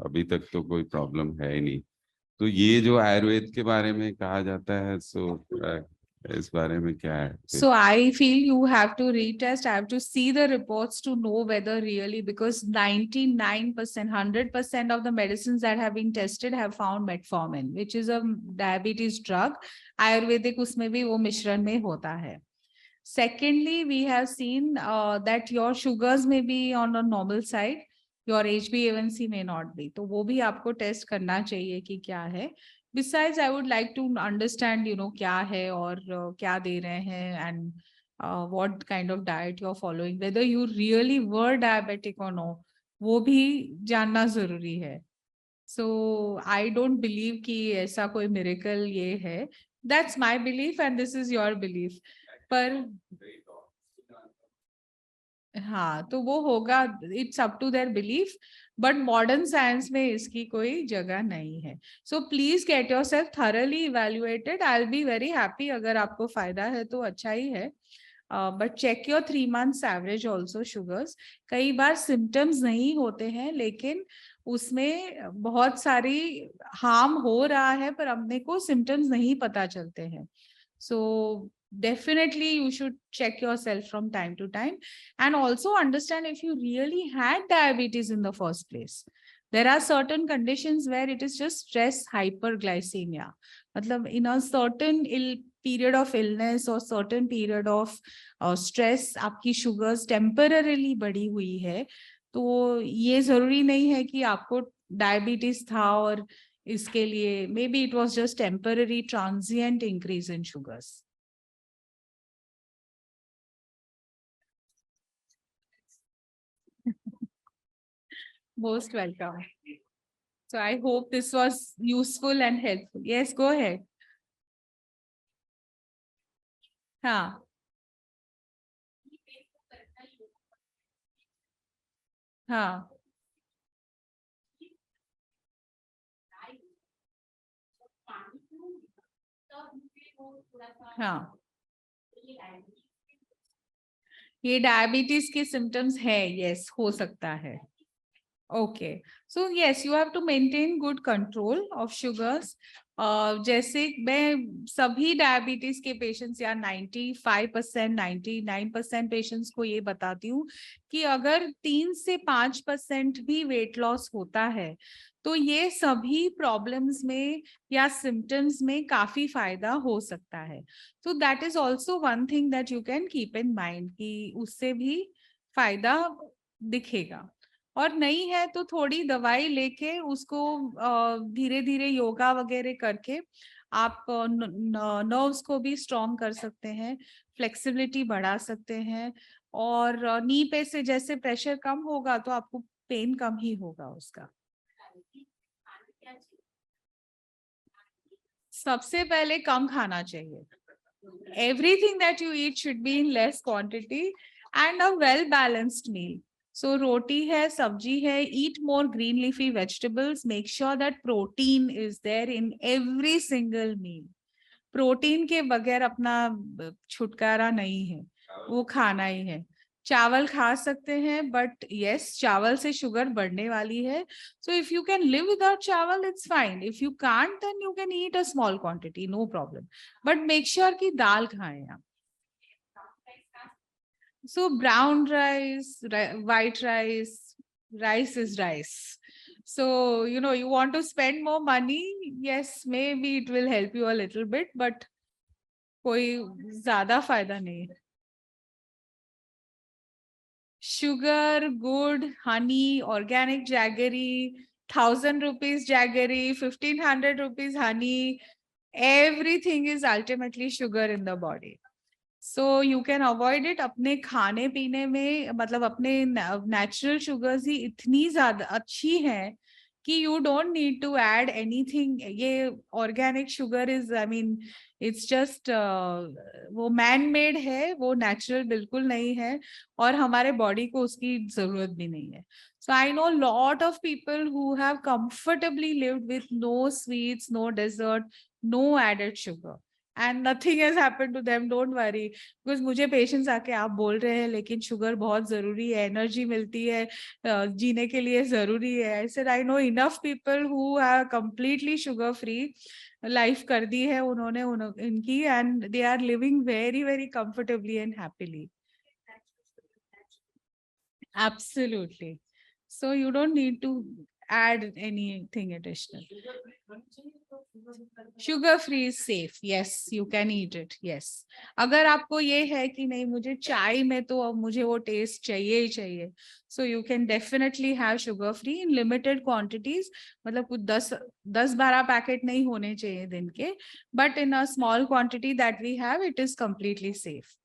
अभी तक तो कोई प्रॉब्लम है ही नहीं. तो ये जो आयुर्वेद के बारे में कहा जाता है, इस बारे में क्या है? So I feel you have to retest. I have to see the reports to know whether really, because 99%, 100% of the medicines that have been tested have found metformin, which is a diabetes drug. Ayurvedic उसमें भी वो मिश्रण में होता है. Secondly, we have seen that your sugars may be on a normal side, your HbA1c may not be. तो वो भी आपको टेस्ट करना चाहिए कि क्या है. Besides, I would like to understand, क्या है और क्या दे रहे हैं, and what kind of diet you're following, whether you really were diabetic or no, वो भी जानना जरूरी है. So I don't believe कि ऐसा कोई miracle ये है. That's my belief and this is your belief. पर हाँ, तो वो होगा, it's up to their belief, but modern science में इसकी कोई जगह नहीं है. So please get yourself thoroughly evaluated. I will be very happy. अगर आपको फायदा है तो अच्छा ही है, but check your 3 months average also sugars. कई बार सिम्टम्स नहीं होते हैं लेकिन उसमें बहुत सारी हार्म हो रहा है पर अपने को सिम्टम्स नहीं पता चलते हैं. So definitely you should check yourself from time to time, and also understand if you really had diabetes in the first place. There are certain conditions where it is just stress hyperglycemia. मतलब in a certain period of illness or certain period of stress आपकी sugars temporarily बढ़ी हुई है. तो ये जरूरी नहीं है कि आपको डायबिटीज था और इसके लिए maybe it was just temporary transient increase in sugars. Most welcome. So I hope this was useful and helpful. Yes, go ahead. हाँ. हाँ. हाँ. ये डायबिटीज के सिम्टम्स है. यस, हो सकता है. Okay, so yes, you have to maintain good control of sugars. जैसे मैं सभी डायबिटीज के पेशेंट्स या 95%, 99% पेशेंट्स को ये बताती हूँ कि अगर 3 से 5% भी वेट लॉस होता है तो ये सभी प्रॉब्लम्स में या सिम्टम्स में काफी फायदा हो सकता है. तो that is also one thing that you can keep in mind कि उससे भी फायदा दिखेगा. और नहीं है तो थोड़ी दवाई लेके उसको धीरे धीरे योगा वगैरह करके आप नर्व्स को भी स्ट्रॉन्ग कर सकते हैं, फ्लेक्सिबिलिटी बढ़ा सकते हैं. और नी पे से जैसे प्रेशर कम होगा तो आपको पेन कम ही होगा उसका. सबसे पहले कम खाना चाहिए. Everything that you eat should be in less quantity and a well balanced meal. So roti hai, sabji hai, eat more green leafy vegetables. Make sure that protein is there in every single meal. Protein के बगैर अपना छुटकारा नहीं है, वो खाना ही है. चावल खा सकते हैं बट यस, चावल से शुगर बढ़ने वाली है. So if you can live without chawal it's fine. If you can't then you can eat a small quantity, no problem. But make sure कि दाल खाएं आप. So brown rice, white rice, rice is rice. So, you want to spend more money, yes, maybe it will help you a little bit, but कोई ज्यादा फायदा नहीं है. Sugar, good, honey, organic jaggery, 1,000 rupees jaggery, 1,500 rupees honey, everything is ultimately sugar in the body. So you can avoid it. अपने खाने पीने में मतलब अपने natural sugars ही इतनी ज्यादा अच्छी है कि you don't need to add anything. ये organic sugar is, I mean, it's just वो man made है, वो natural बिल्कुल नहीं है और हमारे body को उसकी जरूरत भी नहीं है. So I know a lot of people who have comfortably lived with no sweets, no dessert, no added sugar. And nothing has happened to them. Don't worry, because मुझे पेशेंट्स आके आप बोल रहे हैं लेकिन शुगर बहुत जरूरी है, एनर्जी मिलती है, जीने के लिए जरूरी है. I said I know enough people who are completely sugar free life कर दी है उन्होंने इनकी, and they are living very very comfortably and happily. Absolutely. So you don't need to add anything additional. Sugar free is safe. Yes, you can eat it. Yes. अगर आपको ये है कि नहीं मुझे चाय में तो अब मुझे वो टेस्ट चाहिए ही चाहिए, so you can definitely have sugar free in limited quantities. मतलब कुछ 10-12 पैकेट नहीं होने चाहिए दिन के, but in a small quantity that we have, it is completely safe.